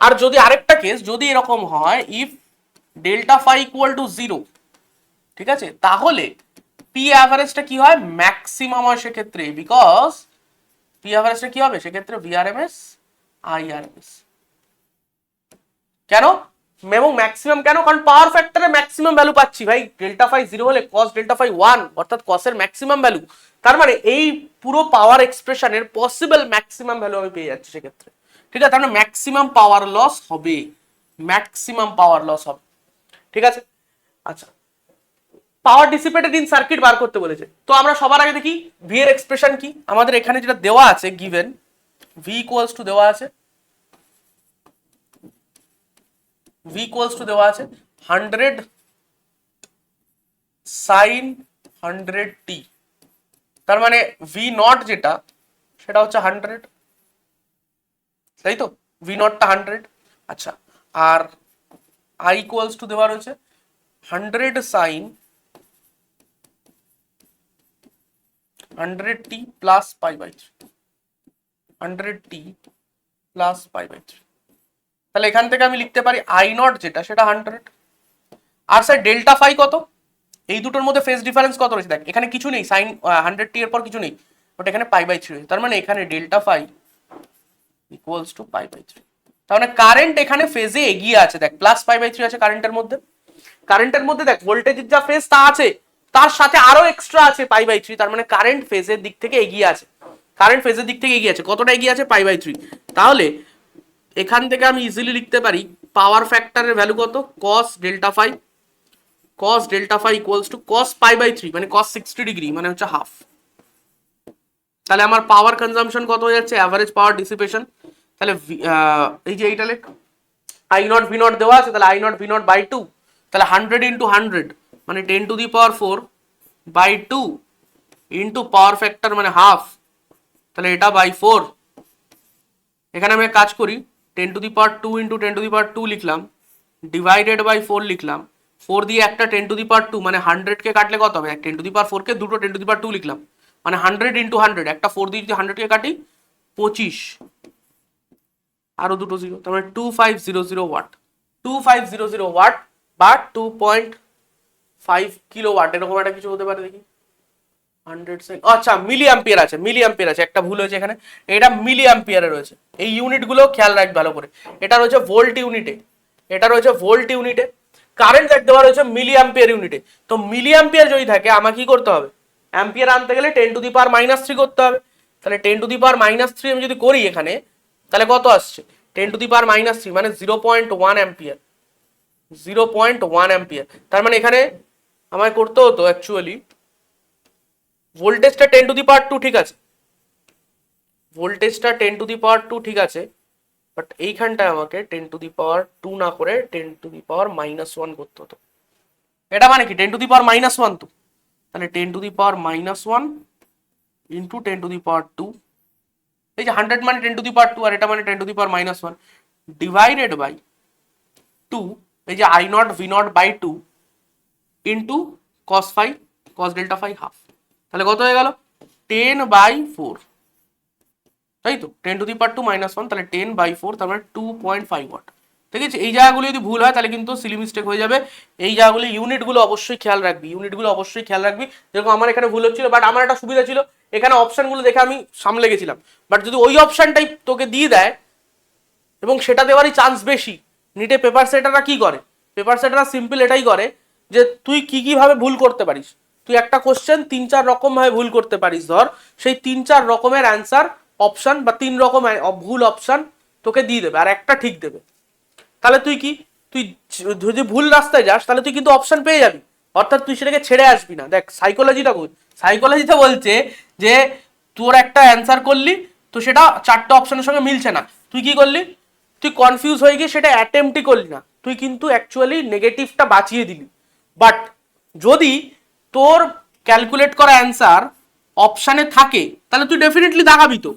আর যদি আরেকটা কেস যদি এরকম হয়, if delta phi equal to 0, ঠিক আছে, তাহলে পি অ্যাভারেজটা কি হয়, ম্যাক্সিমাম হয় সেক্ষেত্রে, বিকজ পি অ্যাভারেজটা কি হবে সেক্ষেত্রে ভিআরএমএস আইআরএমএস। কেন এবং ম্যাক্সিমাম কেন, কারণ পাওয়ার ফ্যাক্টরে ম্যাক্সিমাম ভ্যালু পাচ্ছি ভাই, ডেল্টা ফাই 0 হলে কস ডেল্টা ফাই 1, অর্থাৎ কসের ম্যাক্সিমাম ভ্যালু, তার মানে এই পুরো পাওয়ার এক্সপ্রেশনের পসিবল ম্যাক্সিমাম ভ্যালু আমি পেয়ে যাচ্ছি সেক্ষেত্রে, ঠিক আছে। তার মানে ম্যাক্সিমাম পাওয়ার লস হবে, ম্যাক্সিমাম পাওয়ার লস হবে, ঠিক আছে। আচ্ছা, পাওয়ার ডিসিপেটেড ইন সার্কিট বার করতে বলেছে, তো আমরা সবার আগে দেখি ভি এর এক্সপ্রেশন কি। আমাদের এখানে যেটা দেওয়া আছে গিভেন, ভি ইকুয়ালস টু দেওয়া আছে, ভি ইকুয়ালস টু দেওয়া আছে 100 সাইন 100t, তার মানে ভি নট যেটা সেটা হচ্ছে 100, তাই তো, ভি নটটা 100। আচ্ছা, আর আই ইকুয়ালস টু দেওয়া রয়েছে 100 sine 100t plus pi by 3, 100t plus pi by 3। তাহলে এখান থেকে আমি লিখতে পারি আই নট যেটা সেটা 100, আর স্যার ডেল্টা ফাই কত, এই দুটোর মধ্যে ফেজ ডিফারেন্স কত রয়েছে, দেখ এখানে কিছু নেই, সাইন 100t এর পর কিছু নেই, বাট এখানে পাই বাই 3, তার মানে এখানে delta phi equals to pi by 3। তার মানে কারেন্ট এখানে ফেজে এগিয়ে আছে, দেখ প্লাস পাই বাই 3 আছে কারেন্টের মধ্যে, কারেন্টের মধ্যে দেখ ভোল্টেজের যা ফেজ তা আছে, তার সাথে আরো এক্সট্রা আছে পাই বাই 3, তার মানে কারেন্ট ফেজের দিক থেকে এগিয়ে আছে, কারেন্ট ফেজের দিক থেকে এগিয়ে আছে, কতটা এগিয়ে আছে, পাই বাই 3। তাহলে এখান থেকে আমি ইজিলি লিখতে পারি পাওয়ার ফ্যাক্টরের ভ্যালু কত, cos delta phi, cos delta phi equals to cos pi by 3 মানে cos 60 ডিগ্রি মানে হচ্ছে হাফ। তাহলে আমার পাওয়ার কনজাম্পশন কত হয়ে যাচ্ছে, অ্যাভারেজ পাওয়ার ডিসিপেশন, তাহলে এই যে এইটা লেখ, আই নট ভি নট দেওয়া আছে, তাহলে I naught V naught by 2, তাহলে 100 ইন্টু 100 মানে 10 to the power 4 by 2 into power factor মানে হাফ, তাহলে এটা বাই 4। এখানে আমি কাজ করি 10 to the power 2 into 10 to the power 2 লিখলাম, ডিভাইডেড বাই 4 লিখলাম, 4 দিয়ে একটা 10 টু দি পাওয়ার 2 মানে 100 কে কাটলে কত হবে, 10 টু দি পাওয়ার 4 কে দুটো 10 টু দি পাওয়ার 2 লিখলাম, মানে 100 ইন্টু 100, একটা 4 দিয়ে যদি 100 কে কাটি 25, আরো দুটো জিরো, তার মানে 2500 ওয়াট, 2500 ওয়াট বা 2.5 কিলোওয়াট, এরকম একটা কিছু হতে পারে দেখি 100 আচ্ছা মিলি অ্যাম্পিয়ার আছে, মিলি অ্যাম্পিয়ার আছে, একটা ভুল হয়েছে এখানে, এটা মিলি অ্যাম্পিয়ারে রয়েছে, এই ইউনিট গুলো খেয়াল রাখ ভালো করে, এটা রয়েছে ভোল্ট ইউনিটে, এটা রয়েছে ভোল্ট ইউনিটে, কারেন্ট দেখ দেওয়া রয়েছে মিলি অ্যাম্পিয়ার ইউনিটে। তো মিলি অ্যাম্পিয়ার যদি থাকে আমাকে কি করতে হবে, অ্যাম্পিয়ার আনতে গেলে 10 টু দি পাওয়ার -3 করতে হবে, তাহলে 10 টু দি পাওয়ার -3 আমি যদি করি এখানে, তাহলে কত আসছে, 10 টু দি পাওয়ার -3 মানে 0.1 অ্যাম্পিয়ার, 0.1 অ্যাম্পিয়ার। তার মানে এখানে আমায় করতে হতো অ্যাকচুয়ালি ভোল্টেজটা 10 টু দি পাওয়ার 2, ঠিক আছে, ভোল্টেজটা 10 টু দি পাওয়ার 2 ঠিক আছে, বাট এইখানটায় আমাকে 10 টু দি পাওয়ার 2 না করে 10 টু দি পাওয়ার -1 করতে হতো। এটা মানে কি 10 টু দি পাওয়ার -1, তো তাহলে 10 to the power -1 into 10 to the power 2, এই যে 100 মানে 10 টু দি পাওয়ার 2 আর এটা মানে 10 to the power -1 divided by 2, এই যে I naught V naught by 2 into cos phi, cos delta phi half, তাহলে কত হয়ে গেল 10/4, তাই তো 10 টু দি পাওয়ার 2 -1, তাহলে 10/4, তার মানে 2.5 ওয়াট, ঠিক আছে। এই জায়গাগুলো যদি ভুল হয় তাহলে কিন্তু সিলি মিস্টেক হয়ে যাবে, এই জায়গাগুলো ইউনিটগুলো অবশ্যই খেয়াল রাখবি, ইউনিটগুলো অবশ্যই খেয়াল রাখবি, যেরকম আমার এখানে ভুল হচ্ছিল, বাট আমার একটা সুবিধা ছিল এখানে অপশনগুলো দেখে আমি সামলে গেছিলাম, বাট যদি ওই অপশনটাই তোকে দিয়ে দেয় এবং সেটা দেওয়ারই চান্স বেশি, নিটে পেপার সেটাররা কি করে, পেপার সেটাররা সিম্পল এটাই করে যে তুই কি কি ভাবে ভুল করতে পারিস, তুই একটা কোশ্চেন 3-4 রকম ভাবে ভুল করতে পারিস, ধর সেই 3-4 রকমের অ্যান্সার অপশন বা 3 রকম ভুল অপশন তোকে দিয়ে দেবে আর একটা ঠিক দেবে, তাহলে তুই কি, তুই যদি ভুল রাস্তায় যাস তাহলে তুই কিন্তু অপশন পেয়ে যাবি, অর্থাৎ তুই সেটাকে ছেড়ে আসবি না। দেখ সাইকোলজিটা কই, সাইকোলজিতে বলছে যে তোর একটা অ্যান্সার করলি তো সেটা 4টে অপশনের সঙ্গে মিলছে না, তুই কি করলি, তুই কনফিউজ হয়ে গিয়ে সেটা অ্যাটেম্পটই করলি না, তুই কিন্তু অ্যাকচুয়ালি নেগেটিভটা বাঁচিয়ে দিলি। বাট যদি তোর ক্যালকুলেট করা অ্যান্সার অপশানে থাকে তাহলে তুই ডেফিনেটলি দাগাবি। তো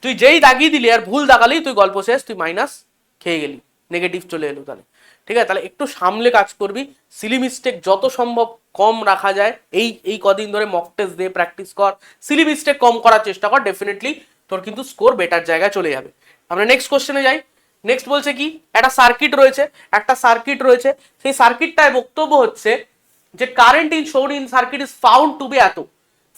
তুই যেই দাগিয়ে দিলি আর ভুল দাগালেই তুই গল্প শেষ, তুই মাইনাস খেয়ে গেলি, নেগেটিভ চলে এলো। তাহলে ঠিক আছে, তাহলে একটু সামলে কাজ করবি, সিলি মিস্টেক যত সম্ভব কম রাখা যায়। এই কদিন ধরে মক টেস্ট দিয়ে প্র্যাকটিস কর, সিলি মিস্টেক কম করার চেষ্টা কর, ডেফিনেটলি তোর কিন্তু স্কোর বেটার জায়গায় চলে যাবে। আমরা নেক্সট কোশ্চেনে যাই। নেক্সট বলছে কি, একটা সার্কিট রয়েছে, সেই সার্কিটটায় বক্তব্য হচ্ছে যে current in shown in circuit is found to be এত,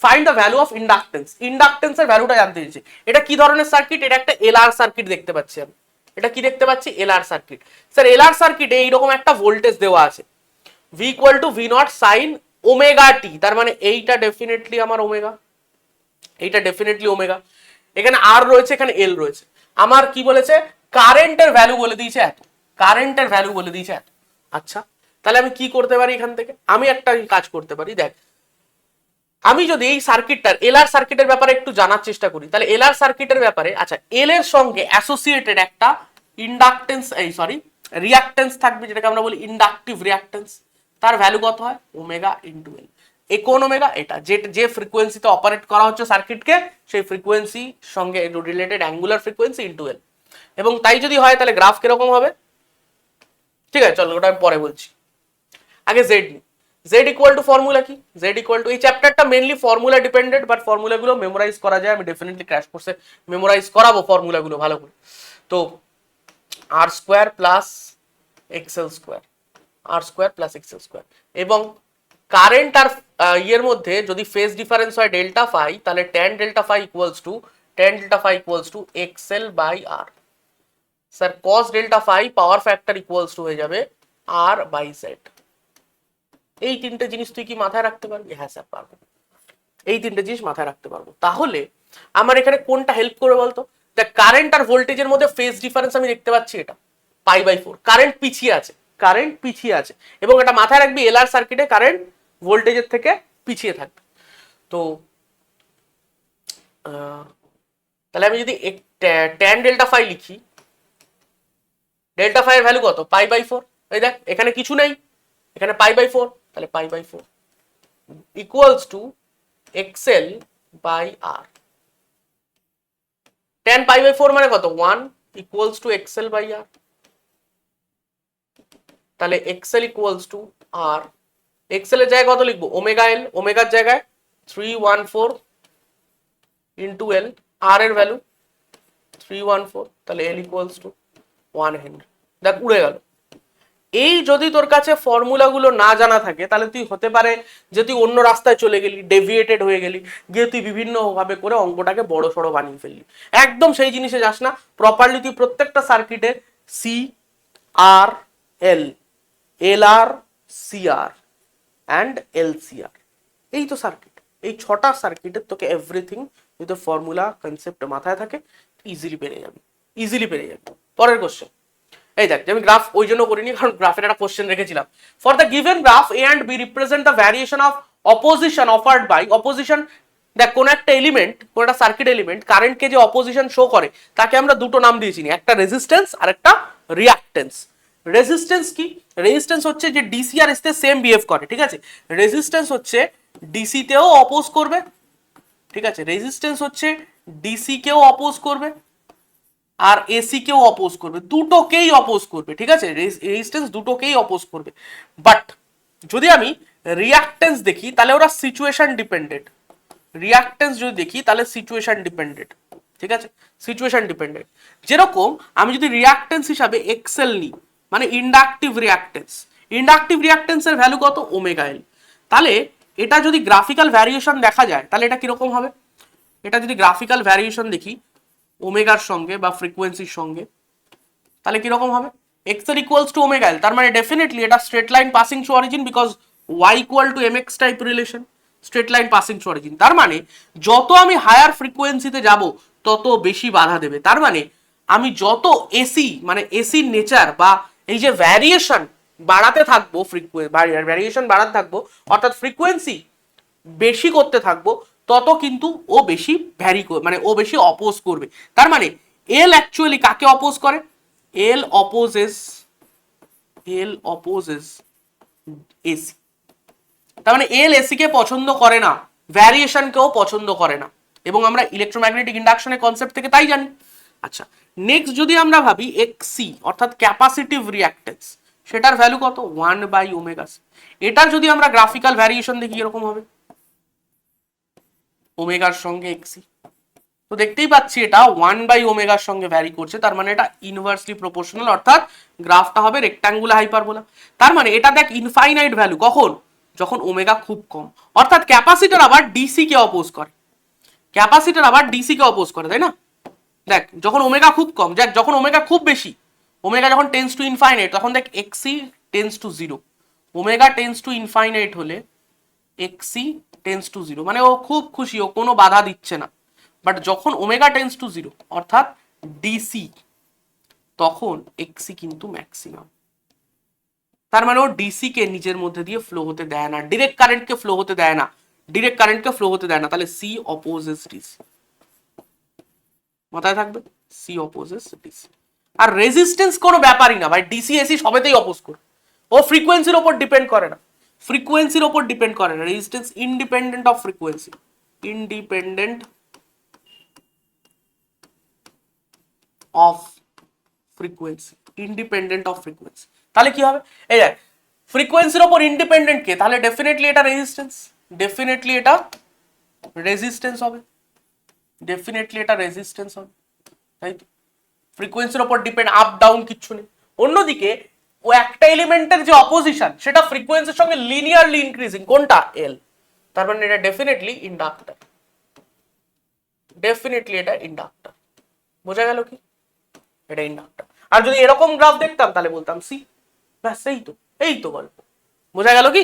find the value of inductance. ইন্ডাকটেন্সের ভ্যালুটা জানতে চাইছে। এটা কি ধরনের সার্কিট? এটা একটা এলআর সার্কিট দেখতে পাচ্ছি আমি। এটা কি দেখতে পাচ্ছি? LR circuit. স্যার এলআর সার্কিটে এইরকম একটা ভোল্টেজ দেওয়া আছে, V equal to V naught sine omega t. তার মানে এইটা ডেফিনেটলি আমার ওমেগা, এইটা ডেফিনেটলি ওমেগা। এখানে আর রয়েছে, এখানে এল রয়েছে। আমার কি বলেছে? কারেন্টের ভ্যালু বলে দিয়েছে এত, কারেন্টের ভ্যালু বলে দিয়েছে এত। আচ্ছা, তাহলে আমি কি করতে পারি এখান থেকে? আমি একটা কাজ করতে পারি। দেখ, আমি যদি এই সার্কিটটার এলআর সার্কিটের ব্যাপারে একটু জানার চেষ্টা করি, তাহলে এলআর সার্কিটের ব্যাপারে, আচ্ছা, এল এর সঙ্গে অ্যাসোসিয়েটেড একটা ইন্ডাকটেন্স, রিয়াক্টেন্স থাকবে, যেটাকে আমরা বলি ইন্ডাকটিভ রিয়াক্টেন্স। তার ভ্যালু কত হয়? Omega into L. এই কোন ওমেগা? এটা যে ফ্রিকোয়েন্সিতে অপারেট করা হচ্ছে সার্কিটকে, সেই ফ্রিকোয়েন্সি সঙ্গে related angular frequency into L. এবং তাই যদি হয় তাহলে গ্রাফ কিরকম হবে? ঠিক আছে, চলো ওটা আমি পরে বলছি। আগে জেড নি। জেড ইকুয়াল টু ফর্মুলা কি? জেড ইকুয়াল টু, এই চ্যাপ্টারটা মেনলি ফর্মুলা ডিপেন্ডেন্ট, বাট ফর্মুলাগুলো মেমোরাইজ করা যায়। আমি ডেফিনেটলি ক্র্যাশ কোর্সে মেমোরাইজ করাবো ফর্মুলাগুলো ভালো করে। তো R square plus XL square, R square plus XL square. এবং কারেন্ট আর ইয়ের মধ্যে যদি ফেজ ডিফারেন্স হয় ডেল্টা ফাই, তাহলে tan delta phi equals to XL by R. Sir cos delta phi power factor equals to হয়ে যাবে আর বাই জেড। এই তিনটে জিনিস তুই কি মাথায় রাখতে পারবি? হ্যাঁ স্যার পারবো, এই তিনটে জিনিস মাথায় রাখতে পারবো। তাহলে আমার এখানে কোনটা হেল্প করবে বলতো? দেখ, কারেন্ট আর ভোল্টেজের মধ্যে ফেজ ডিফারেন্স আমি দেখতে পাচ্ছি, এটা π/4। কারেন্ট পিছিয়ে আছে, এবং এটা মাথায় রাখবি, এলআর সার্কিটে কারেন্ট ভোল্টেজের থেকে পিছিয়ে থাকবে। তো তাহলে আমি যদি ট্যান ডেল্টা ফাই লিখি, ডেল্টা ফাই এর ভ্যালু কত? π/4। এই দেখ, এখানে কিছু নেই, এখানে π/4, তাহলে π/4 equals to XL by R. tan π/4 মানে কত? 1 equals to XL by R. তাহলে XL equals to R, XL এর জায়গায় কত লিখবো? ওমেগা এল, ওমেগার জায়গায় 314 ইন্টু এল, আর এর ভ্যালু 314, তাহলে এল ইকুয়ালস টু 1 হেনরি। দেখ উড়ে গেল। এই যদি তোর কাছে ফর্মুলাগুলো না জানা থাকে, তাহলে তুই হতে পারে যে তুই অন্য রাস্তায় চলে গেলি, ডেভিয়েটেড হয়ে গেলি, গিয়ে তুই বিভিন্ন ভাবে করে অঙ্কটাকে বড় সড়ো বানিয়ে ফেললি। একদম সেই জিনিসে যাস না। প্রপারলি তুই প্রত্যেকটা সার্কিটে C R L, L R, C R and L C R, এই তো সার্কিট। এই 6টা সার্কিটের তোকে এভরিথিং যদি তোর ফর্মুলা কনসেপ্ট মাথায় থাকে, ইজিলি পেরে যাবি, ইজিলি পেরে যাবি। পরের কোশ্চেন। এই দেখ, আমি গ্রাফ ওই জন্য করিনি কারণ গ্রাফের একটা কোশ্চেন রেখেছিলাম। For the given graph A and B represent the variation of opposition offered by, opposition, দেখ কোন একটা এলিমেন্ট, কোন একটা সার্কিট এলিমেন্ট কারেন্টকে যে অপোজিশন শো করে, তাকে আমরা দুটো নাম দিয়েছি, একটা রেজিস্ট্যান্স আর একটা রিঅ্যাক্ট্যান্স। রেজিস্ট্যান্স কি? রেজিস্ট্যান্স হচ্ছে যে ডিসি আর এসতে সেম বিহেভ করে, ঠিক আছে? রেজিস্ট্যান্স হচ্ছে ডিসি তেও অপোজ করবে, ঠিক আছে? রেজিস্ট্যান্স হচ্ছে ডিসি কেও অপোজ করবে আর এসি কেও অপোজ করবে, দুটোকেই অপোজ করবে, ঠিক আছে? রেজিস্ট্যান্স দুটোকেই অপোজ করবে। বাট যদি আমি রিঅ্যাক্ট্যান্স দেখি, তাহলে ওরা সিচুয়েশন ডিপেন্ডেন্ট। রিঅ্যাক্ট্যান্স যদি দেখি তাহলে সিচুয়েশন ডিপেন্ডেন্ট, ঠিক আছে? Situation dependent. যেরকম আমি যদি রিঅ্যাক্ট্যান্স হিসাবে এক্সেল নিই, মানে ইন্ডাকটিভ রিঅ্যাক্ট্যান্স, ইন্ডাকটিভ রিঅ্যাক্ট্যান্সের ভ্যালু কত? ওমেগা এল। তাহলে এটা যদি গ্রাফিক্যাল ভ্যারিয়েশন দেখা যায়, তাহলে এটা কিরকম হবে? এটা যদি গ্রাফিক্যাল ভ্যারিয়েশন দেখি ওমেগার সঙ্গে বা ফ্রিকোয়েন্সির সঙ্গে, তাহলে কিরকম হবে? XL equals to omega L. তার মানে ডেফিনেটলি এটা straight line passing through origin, because Y equal to M X type relation, straight line passing through origin. তার মানে যত আমি হায়ার ফ্রিকোয়েন্সিতে যাব তত বেশি বাধা দেবে। তার মানে আমি যত এসি, মানে এসির নেচার বা এই যে ভ্যারিয়েশন বাড়াতে থাকবো, ভ্যারিয়েশন বাড়াতে থাকবো, অর্থাৎ ফ্রিকোয়েন্সি বেশি করতে থাকবো, তত কিন্তু ও বেশি মানে ও বেশি অপোজ করবে। তার মানে এল অ্যাকচুয়ালি কাকে অপোজ করে? এল অপোজেস এসি, তার মানে এল এসি কে পছন্দ করে না, ভ্যারিয়েশন কেও পছন্দ করে না, এবং আমরা ইলেকট্রোম্যাগনেটিক ইন্ডাকশনের কনসেপ্ট থেকে তাই জানি। আচ্ছা, নেক্সট যদি আমরা ভাবি এক্সি অর্থাৎ ক্যাপাসিটিভ রিঅ্যাক্টেন্স, সেটার ভ্যালু কত 1/ω। এটার যদি আমরা গ্রাফিক্যাল ভ্যারিয়েশন দেখি এরকম হবে, ওমেগার সঙ্গে এক্সি, তো দেখতেই পাচ্ছি এটা 1/ω সঙ্গে ভ্যারি করছে, তার মানে এটা ইনভার্সলি প্রপোর্শনাল, অর্থাৎ গ্রাফটা হবে রেক্ট্যাঙ্গুলার হাইপারবোলা। তার মানে এটা দেখ ইনফাইনাইট ভ্যালু কখন, যখন ওমেগা খুব কম, অর্থাৎ ক্যাপাসিটর আবার ডিসি কে অপোজ করে, ক্যাপাসিটর আবার ডিসি কে অপোজ করে, তাই না? দেখ যখন ওমেগা খুব কম, দেখ যখন ওমেগা খুব বেশি, ওমেগা যখন টেন্স টু ইনফাইনাইট, তখন দেখ XC tends to 0, omega tends to infinite হলে এক্সি টেন্স টু 0, মানে ও খুব খুশি, ও কোনো বাধা দিচ্ছে না। বাট যখন ওমেগা টেন্স টু 0 অর্থাৎ ডিসি, তখন এক্সি কিন্তু ম্যাক্সিমাম। তার মানে ও ডিসি কে নিজের মধ্যে দিয়ে ফ্লো হতে দেয় না, ডিরেক্ট কারেন্টকে ফ্লো হতে দেয় না, ডিরেক্ট কারেন্টকে ফ্লো হতে দেয় না, তাহলে সি অপোজেস ডিসি, মাথায় থাকবে, সি অপোজেস ডিসি। আর রেজিস্ট্যান্স কোনো ব্যাপারই না ভাই, ডিসি এসি সবেতেই অপোজ করে, ও ফ্রিকোয়েন্সির উপর ডিপেন্ড করে না, ফ্রিকোয়েন্সির উপর ডিপেন্ড করে না, resistance independent of frequency, independent of frequency, independent of frequency. তাহলে কি হবে, এই দেখ ফ্রিকোয়েন্সির উপর ইন্ডিপেন্ডেন্ট কে, তাহলে ডেফিনেটলি এটা রেজিস্ট্যান্স, ডেফিনেটলি এটা রেজিস্ট্যান্স হবে, ডেফিনেটলি এটা রেজিস্ট্যান্স হবে, তাই তো? ফ্রিকোয়েন্সির উপর ডিপেন্ড, আপ ডাউন কিচ্ছু নেই। অন্যদিকে ও একটা এলিমেন্টের যে অপোজিশন সেটা ফ্রিকোয়েন্সির সঙ্গে লিনিয়ারলি ইনক্রিজিং, কোনটা এল, তার মানে এটা ডেফিনেটলি ইন্ডাক্টর, ডেফিনেটলি এটা ইন্ডাক্টর। বোঝা গেল কি, এটা ইন্ডাক্টর। আর যদি এরকম গ্রাফ দেখতাম তাহলে বলতাম সি, ব্যাস এই তো গল্প। বোঝা গেল কি?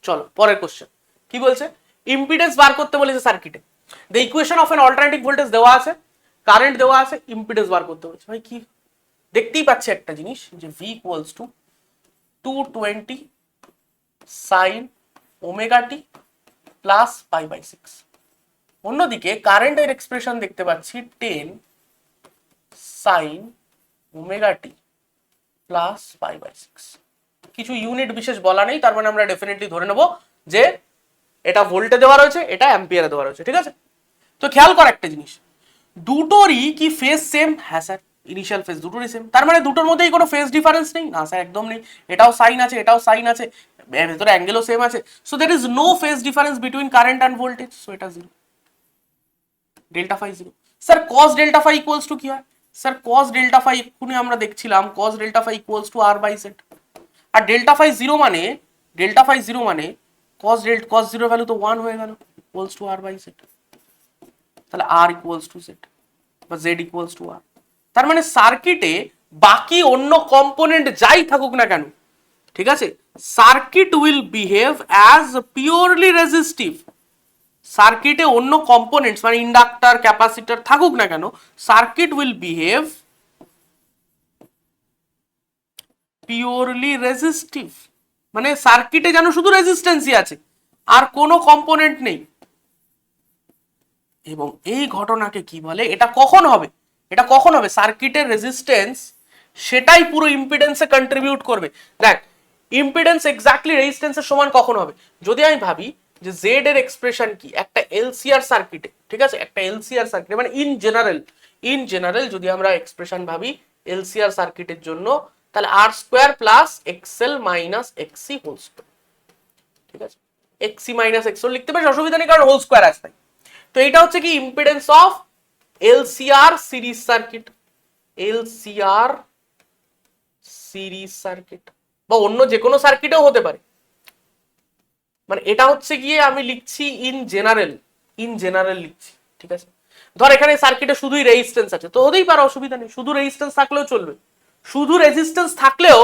চলো পরের কোশ্চেন কি বলছে, ইম্পিডেন্স বার করতে বলেছে সার্কিটে, the equation of N alternative voltage দেওয়া আছে, কারেন্ট দেওয়া আছে, ইম্পিডেন্স বার করতে বলেছে। ভাই কি দেখতেই পাচ্ছে একটা জিনিস যে V equals to 220 sine omega T plus π/6। অন্যদিকে কারেন্টের এক্সপ্রেশন দেখতে পাচ্ছি 10 সাইন ওমেগা টি প্লাস π/6। কিছু ইউনিট বিশেষ বলা নেই, তার মানে আমরা ডেফিনেটলি ধরে নেব যে এটা ভোল্টে দেওয়া রয়েছে, এটা অ্যাম্পিয়ারে দেওয়া রয়েছে, ঠিক আছে? তো খেয়াল কর একটা জিনিস, দুটোরই কি ফেজ সেম? হ্যাঁ স্যার, ইনিশিয়াল ফেজ দুটোরই সেম, তার মানে দুটোর মধ্যেই কোনো ফেজ ডিফারেন্স নেই? না স্যার, একদম নেই, এটাও সাইন আছে, এটাও সাইন আছে, ভেতরে অ্যাঙ্গেলও সেম আছে, so there is no phase difference between current and voltage, so এটা 0, delta phi 0। Sir cos delta phi equals to কি হয়? স্যার cos ডেল্টা ফাই এক্ষুনি আমরা দেখছিলাম, cos delta phi equals to r/z, আর ডেল্টা ফাই 0 মানে, ডেল্টা ফাই 0 মানে cos 0 ভ্যালু তো 1 হয়ে গেল, ইকুয়ালস টু r/z, তাহলে r ইকুয়ালস টু z বা z ইকুয়ালস টু r। তার মানে সার্কিটে বাকি অন্য কম্পোনেন্ট যাই থাকুক না কেন, ঠিক আছে, circuit will behave as purely resistive. সার্কিটে অন্য কম্পোনেন্টস মানে ইন্ডাক্টর ক্যাপাসিটর থাকুক না কেন, circuit will behave purely resistive, মানে সার্কিটে যেন শুধু রেজিস্ট্যান্সই আছে আর কোনো কম্পোনেন্ট নেই। এবং এই ঘটনাকে কি বলে, এটা কখন হবে, এটা কখন হবে, সার্কিটের রেজিস্ট্যান্স সেটাই পুরো ইম্পিডেন্সে কন্ট্রিবিউট করবে। দেখ ইম্পিডেন্স এক্স্যাক্টলি রেজিস্ট্যান্সের সমান কখন হবে, যদি আমি ভাবি যে জেড এর এক্সপ্রেশন কি একটা এলসিআর সার্কিটে, ঠিক আছে, একটা এলসিআর সার্কিটে মানে ইন জেনারেল যদি আমরা এক্সপ্রেশন ভাবি এলসিআর সার্কিটের জন্য, তাহলে R square plus XL minus XC whole square, ঠিক আছে, এক্সি মাইনাস এক্সএল লিখতে পারিস, অসুবিধা নেই, কারণ হোল স্কোয়ার আছে। তো এটা হচ্ছে কি impedance of LCR series circuit, LCR series circuit বা অন্য যে কোনো সার্কিটেও হতে পারে। মানে এটা হচ্ছে গিয়ে আমি লিখছি ইন জেনারেল লিখছি, ঠিক আছে। ধর এখানে সার্কিটে শুধুই রেজিস্ট্যান্স আছে, তো হতেই পারে, অসুবিধা নেই, শুধু রেজিস্ট্যান্স থাকলেও চলবে, শুধু রেজিস্ট্যান্স থাকলেও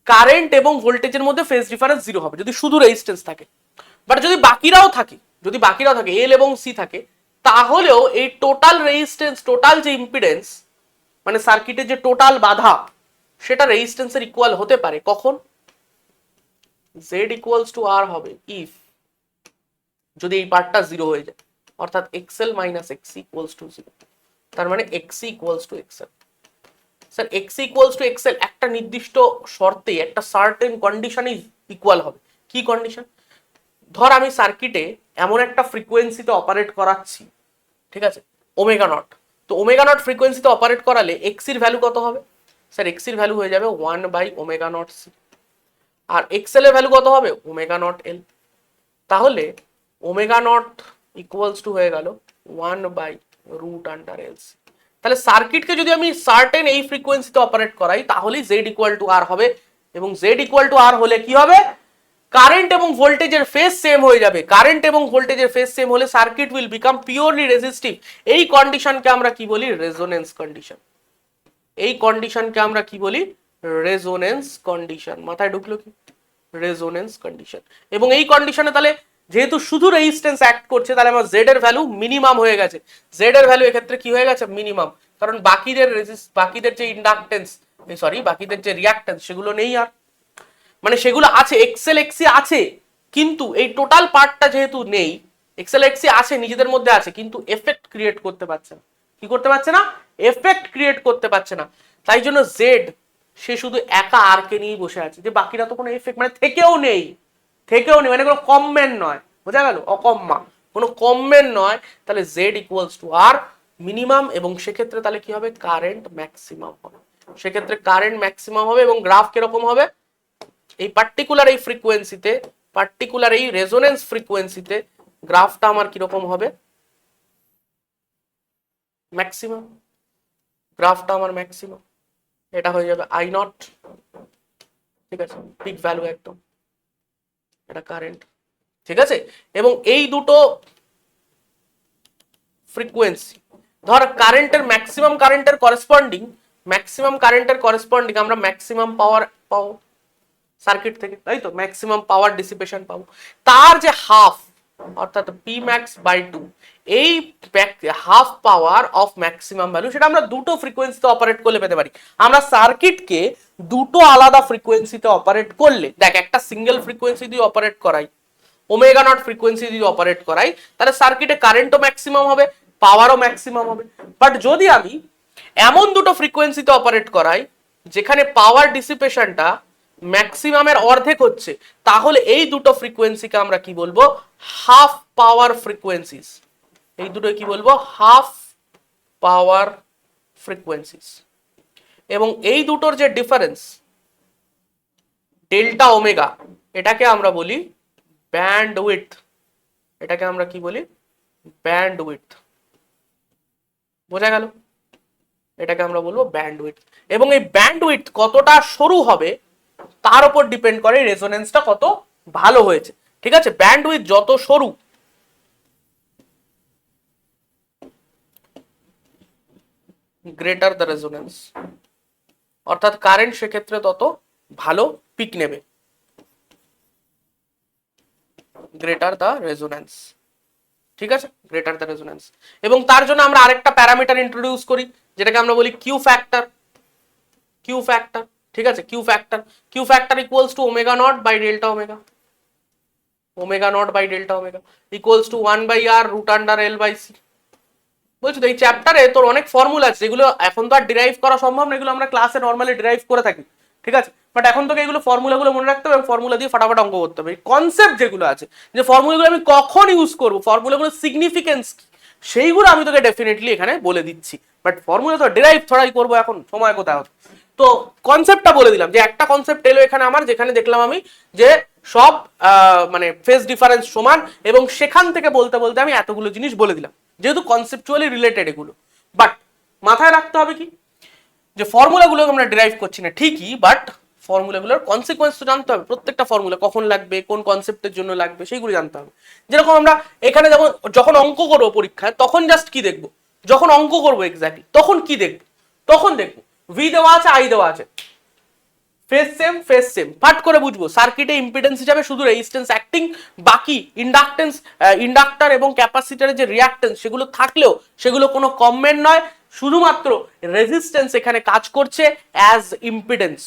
কারেন্ট এবং ভোল্টেজের মধ্যে ফেজ ডিফারেন্স 0 হবে যদি শুধু রেজিস্ট্যান্স থাকে। বাট যদি বাকিরাও থাকে, এল এবং সি থাকে, তাহলেও এই টোটাল রেজিস্ট্যান্স, টোটাল যে ইম্পিডেন্স মানে সার্কিটের যে টোটাল বাধা, সেটা রেজিস্ট্যান্সের ইকুয়াল হতে পারে কখন, z ইকুয়ালস টু r হবে ইফ যদি এই পার্টটা 0 হয়ে যায়, অর্থাৎ xl minus xc equals to 0, তার মানে xc equals to xl। Sir xc equals to xl একটা নির্দিষ্ট শর্তে, একটা সার্টেন কন্ডিশনে ইকুয়াল হবে, কি কন্ডিশন, ধর আমি সার্কিটে এমন একটা ফ্রিকোয়েন্সিতে অপারেট করাচ্ছি, ঠিক আছে, ওমেগা নট। তো ওমেগা নট ফ্রিকোয়েন্সিতে অপারেট করালে এক্সির ভ্যালু কত হবে? স্যার এক্সির ভ্যালু হয়ে যাবে 1/ওমেগা নট সি। আর এক্সএল এর ভ্যালু কত হবে? ওমেগা নট এল। তাহলে ওমেগা নট ইকুয়ালস টু হয়ে গেল 1/√আন্ডার এল সি। তাহলে সার্কিটকে যদি আমি সার্টেন এই ফ্রিকোয়েন্সিতে অপারেট করাই তাহলে জেড ইকুয়াল টু আর হবে, এবং জেড ইকুয়াল টু আর হলে কি হবে? কারেন্ট এবং ভোল্টেজের ফেজ সেম হয়ে যাবে। কারেন্ট এবং ভোল্টেজের ফেজ সেম হলে circuit will become purely resistive. এই কন্ডিশনকে আমরা কি বলি? Resonance condition. এই কন্ডিশনকে আমরা কি বলি? Resonance condition. মাথায় ঢুকলো কি? Resonance condition. এবং এই কন্ডিশনে তাহলে যেহেতু শুধু রেজিস্ট্যান্স অ্যাক্ট করছে তাহলে আমার জেড এর ভ্যালু মিনিমাম হয়ে গেছে। জেড এর ভ্যালু এক্ষেত্রে কি হয়ে গেছে? মিনিমাম। কারণ বাকিদের যে ইন্ডাকটেন্স, সরি বাকিদের যে রিঅ্যাক্টেন্স সেগুলো নেই আর, মানে সেগুলো আছে, এক্সেল এক্সি আছে কিন্তু এই টোটাল পার্টটা যেহেতু নেই, এক্সেল এক্সি আছে নিজেদের মধ্যে আছে কিন্তু এফেক্ট ক্রিয়েট করতে পারছে না। কি করতে পারছে না? এফেক্ট ক্রিয়েট করতে পারছে না। তাই জন্য জেড সে শুধু একা আর কে নিয়েই বসে আছে, যে বাকিরা তো কোনো এফেক্ট মানে থেকেও নেই, মানে কোনো কমমেন্ট নয়, বোঝা গেল? অকম্মা, কোনো কমমেন্ট নয়। তাহলে Z equals to R minimum, এবং সেক্ষেত্রে তাহলে কি হবে? কারেন্ট ম্যাক্সিমাম হবে। সেক্ষেত্রে কারেন্ট ম্যাক্সিমাম হবে এবং গ্রাফ কিরকম হবে? এই পার্টিকুলার এই ফ্রিকোয়েন্সিতে, পার্টিকুলার এই রেজোনেন্স ফ্রিকোয়েন্সিতে গ্রাফটা আমার কিরকম হবে? ম্যাক্সিমাম। গ্রাফটা আমার ম্যাক্সিমাম। এটা হয়ে যাবে আই নট, ঠিক আছে, পিক ভ্যালু একদম, এটা কারেন্ট, ঠিক আছে। এবং এই দুটো ফ্রিকোয়েন্সি, ধর কারেন্টের ম্যাক্সিমাম কারেন্টের করেসপন্ডিং আমরা ম্যাক্সিমাম পাওয়ার পাবো সার্কিট থেকে, তাই তো? ম্যাক্সিমাম পাওয়ার ডিসিপেশন পাবো। তার যে হাফ, অর্থাৎ পি ম্যাক্স বাই 2, এই half power of maximum value, সেটা আমরা দুটো ফ্রিকোয়েন্সিতে অপারেট করলে পেতে পারি। আমরা সার্কিটকে দুটো আলাদা ফ্রিকোয়েন্সিতে অপারেট করলে, দেখ একটা সিঙ্গেল ফ্রিকোয়েন্সি দিয়ে অপারেট করাই, ওমেগা নট ফ্রিকোয়েন্সি দিয়ে অপারেট করাই, তাহলে সার্কিটে কারেন্টও ম্যাক্সিমাম হবে, পাওয়ারও ম্যাক্সিমাম হবে। বাট যদি আমি এমন দুটো ফ্রিকোয়েন্সিতে অপারেট করাই যেখানে পাওয়ার ডিসিপেশনটা ম্যাক্সিমামের অর্ধেক হচ্ছে, তাহলে এই দুটো ফ্রিকোয়েন্সিকে আমরা কি বলবো? হাফ পাওয়ার ফ্রিকোয়েন্সিস। এই দুটো কি বলবো? হাফ পাওয়ার ফ্রিকোয়েন্সিস। এবং এই দুটোর যে ডিফারেন্স ডেল্টা ওমেগা, এটাকে আমরা বলি ব্যান্ড উইডথ। এটাকে আমরা কি বলি? Band width. বোঝা গেল? এটাকে আমরা বলবো ব্যান্ড উইডথ। এবং এই ব্যান্ড উইডথ কতটা সরু হবে তার উপর ডিপেন্ড করে রেজোনেন্সটা কত ভালো হয়েছে, ঠিক আছে। ব্যান্ড উইডথ যত সরু, গ্রেটার দ্য রেজোনেন্স, অর্থাৎ কারেন্ট সেক্ষেত্রে তত ভালো পিক নেবে, গ্রেটার দ্য রেজোনেন্স, ঠিক আছে, গ্রেটার দ্য রেজোনেন্স। এবং তার জন্য আমরা আরেকটা প্যারামিটার ইন্ট্রোডিউস করি যেটাকে আমরা বলি কিউ ফ্যাক্টর। কিউ ফ্যাক্টর, ঠিক আছে, Q factor equals to omega naught by delta omega, omega naught by delta omega equals to 1/r√L/c। বলছি তো এই চ্যাপ্টারে তোর অনেক ফর্মুলা আছে যেগুলো এখন তো আর ডিরাইভ করা সম্ভব না, এগুলো আমরা ক্লাসে নর্মালি ডিরাইভ করে থাকি, ঠিক আছে। বাট এখন তোকে এগুলো ফর্মুলাগুলো মনে রাখতে হবে এবং ফর্মুলা দিয়ে ফাটাফাট অঙ্ক করতে হবে। কনসেপ্ট যেগুলো আছে, যে ফর্মুলাগুলো আমি কখন ইউজ করবো, ফর্মুলাগুলোর সিগনিফিকেন্স কি, সেইগুলো আমি তোকে ডেফিনেটলি এখানে বলে দিচ্ছি। বাট ফর্মুলা তো ডিরাইভ ছড়াই করবো, এখন সময় কোথায় হতো। তো কনসেপ্টটা বলে দিলাম, যে একটা কনসেপ্ট এলো এখানে আমার, যেখানে দেখলাম আমি যে সব মানে ফেজ ডিফারেন্স সমান, এবং সেখান থেকে বলতে বলতে আমি এতগুলো জিনিস বলে দিলাম, যেহেতু কনসেপচুয়ালি রিলেটেড এগুলো। বাট মাথায় রাখতে হবে কি, যে ফর্মুলাগুলো আমরা ডিরাইভ করছি না ঠিকই, বাট ফর্মুলাগুলোর কনসিকোয়েন্স তো জানতে হবে। প্রত্যেকটা ফর্মুলা কখন লাগবে, কোন কনসেপ্টের জন্য লাগবে, সেইগুলো জানতে হবে। যেরকম আমরা এখানে যখন অঙ্ক করবো পরীক্ষায়, তখন জাস্ট কি দেখবো? যখন অঙ্ক করবো এক্স্যাক্টলি তখন কি দেখবো? তখন দেখবো ভি দেওয়া আছে, আই দেওয়া আছে, ফেজ সেম, ফাট করে বুঝবো সার্কিটে ইম্পিডেন্স হিসাবে শুধু রেজিস্ট্যান্স অ্যাক্টিং, বাকি ইন্ডাক্টর এবং ক্যাপাসিটরের যে রিঅ্যাক্টেন্স সেগুলো থাকলেও সেগুলো কোনো কমমেন্ট নয়, শুধুমাত্র রেজিস্ট্যান্স এখানে কাজ করছে অ্যাজ ইম্পিডেন্স,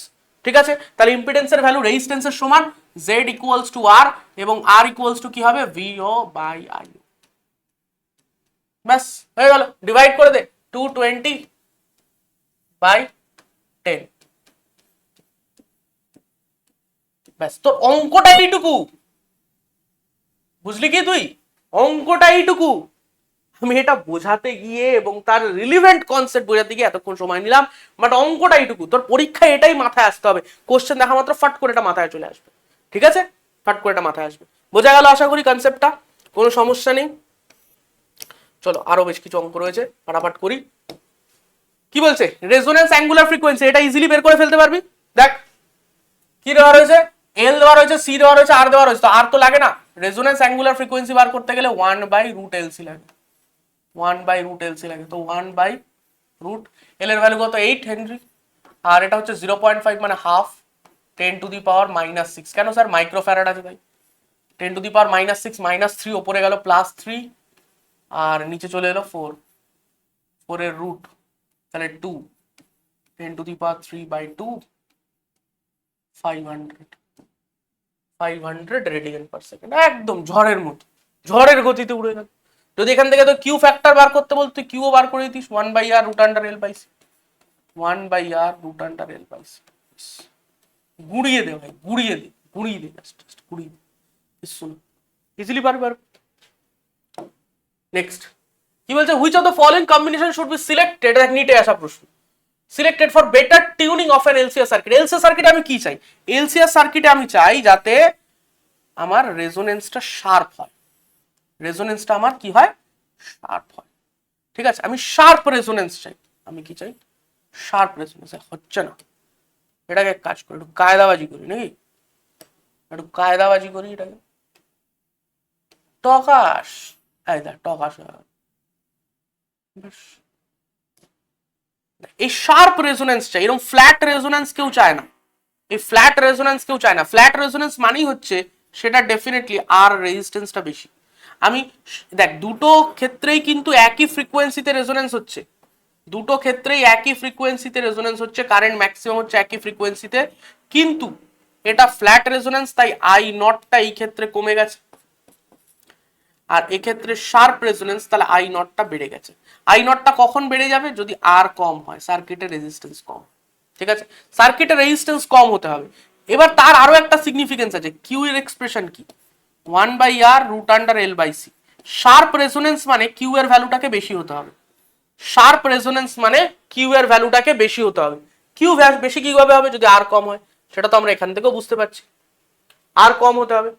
ঠিক আছে। তাহলে ইম্পিডেন্সের ভ্যালু রেজিস্ট্যান্সের সমান, জেড ইকুয়ালস টু আর, এবং আর ইকুয়ালস টু কি হবে? ভিও বাই আই। ব্যাস হয়ে গেল, ডিভাইড করে দে 220/10। ব্যাস, তোর অঙ্কটা এইটুকু। বুঝলি কি তুই? অঙ্কটা এইটুকু। আমি এটা বোঝাতে গিয়ে এবং তার রিলিভেন্ট কনসেপ্ট বোঝাতে গিয়ে এতক্ষণ সময় নিলাম, বাট অঙ্কটা এইটুকু। তোর পরীক্ষায় এটাই মাথায় আসতে হবে, কোশ্চেন দেখা মাত্র ফাট করে এটা মাথায় চলে আসবে, ঠিক আছে? ফাট করে এটা মাথায় আসবে। বোঝা গেল আশা করি কনসেপ্টটা, কোনো সমস্যা নেই। চলো আরো বেশ কিছু অঙ্ক রয়েছে, ফাটাফাট করি। কি বলছে? রেজোনেন্স অ্যাঙ্গুলার ফ্রিকোয়েন্সি, এটা ইজিলি বের করে ফেলতে পারবি। দেখ কি দেওয়া রয়েছে, এল দেওয়া রয়েছে, সি দেওয়া রয়েছে, আর দেওয়া রয়েছে, তো আর তো লাগে না। রেজোনেন্স অ্যাঙ্গুলার ফ্রিকোয়েন্সি বার করতে গেলে 1/√LC লাগে, 1/√LC লাগে। তো 1/√, এল এর ভ্যালু কত? 8 হেনরি, আর এটা হচ্ছে 0.5 মানে হাফ, 10⁻⁻6। কেন স্যার? মাইক্রোফ্যারাড আছে তাই। 10⁻⁻6 -3 ওপরে গেল +3, আর নিচে চলে এলো 4, 4 এর রুট তাহলে 2, 10⁻3/2, 500 রেডিয়ান পার সেকেন্ড। একদম ঝড়ের মতো, ঝড়ের গতিতে উড়ে গেল। যদি এখান থেকে তো কিউ ফ্যাক্টর বার করতে বলতো, কিউ বার করে দিস 1/r√L/c, 1/r√L/c। গুড়িয়ে দে ভাই, গুড়িয়ে দে, গুড়িয়ে দে, জাস্ট গুড়িয়ে দে। শুনো ইজিলি পারবে। নেক্সট কি বলছে? Which of the following combination should be selected, এটা নিটে আসা প্রশ্ন, selected for better tuning of N LCS circuit. LCS সার্কিটে আমি কি চাই? এলসিএস সার্কিটে আমি চাই যাতে আমার রেজোনেন্সটা শার্প হয়, রেজোনেন্সটা আমার কি হয়? শার্প হয়, ঠিক আছে? আমি শার্প রেজোনেন্স চাই। আমি কি চাই? Sharp resonance. হচ্ছে না, এটাকে এক কাজ করি, একটু কায়দাবাজি করি নাকি, একটু কায়দাবাজি করি এটাকে। টকাস, এই দেখ টকাস, এই শার্প রেজোনেন্স চাই, এরকম ফ্ল্যাট রেজোনেন্স কেউ চায় না। এই ফ্ল্যাট রেজোনেন্স কেউ চায় না। ফ্ল্যাট রেজোনেন্স মানেই হচ্ছে সেটা ডেফিনেটলি আর রেজিস্ট্যান্সটা বেশি। আমি দেখ দুটো ক্ষেত্রেই কিন্তু একই ফ্রিকোয়েন্সিতে রেজোনেন্স হচ্ছে, দুটো ক্ষেত্রেই একই ফ্রিকোয়েন্সিতে রেজোনেন্স হচ্ছে, কারেন্ট ম্যাক্সিমাম হচ্ছে একই ফ্রিকোয়েন্সিতে, কিন্তু এটা ফ্ল্যাট রেজোনেন্স, তাই আই নটটা এই ক্ষেত্রে কমে গেছে, আর এক্ষেত্রে শার্প রেজোনেন্স, তাহলে আই নটটা বেড়ে গেছে। আই নটটা কখন বেড়ে যাবে? যদি আর কম হয়, সার্কিটের রেজিস্ট্যান্স কম, ঠিক আছে? সার্কিটের রেজিস্ট্যান্স কম হতে হবে। এবার তার আরো একটা সিগনিফিকেন্স আছে, কিউ এর এক্সপ্রেশন কি? 1/r√L/c। শার্প রেজোনেন্স মানে কিউ এর ভ্যালুটাকে বেশি হতে হবে, শার্প রেজোনেন্স মানে কিউ এর ভ্যালুটাকে বেশি হতে হবে। কিউ বেশি কিভাবে হবে? যদি আর কম হয়, সেটা তো আমরা এখান থেকেও বুঝতে পারছি। আর কম হতে হবে,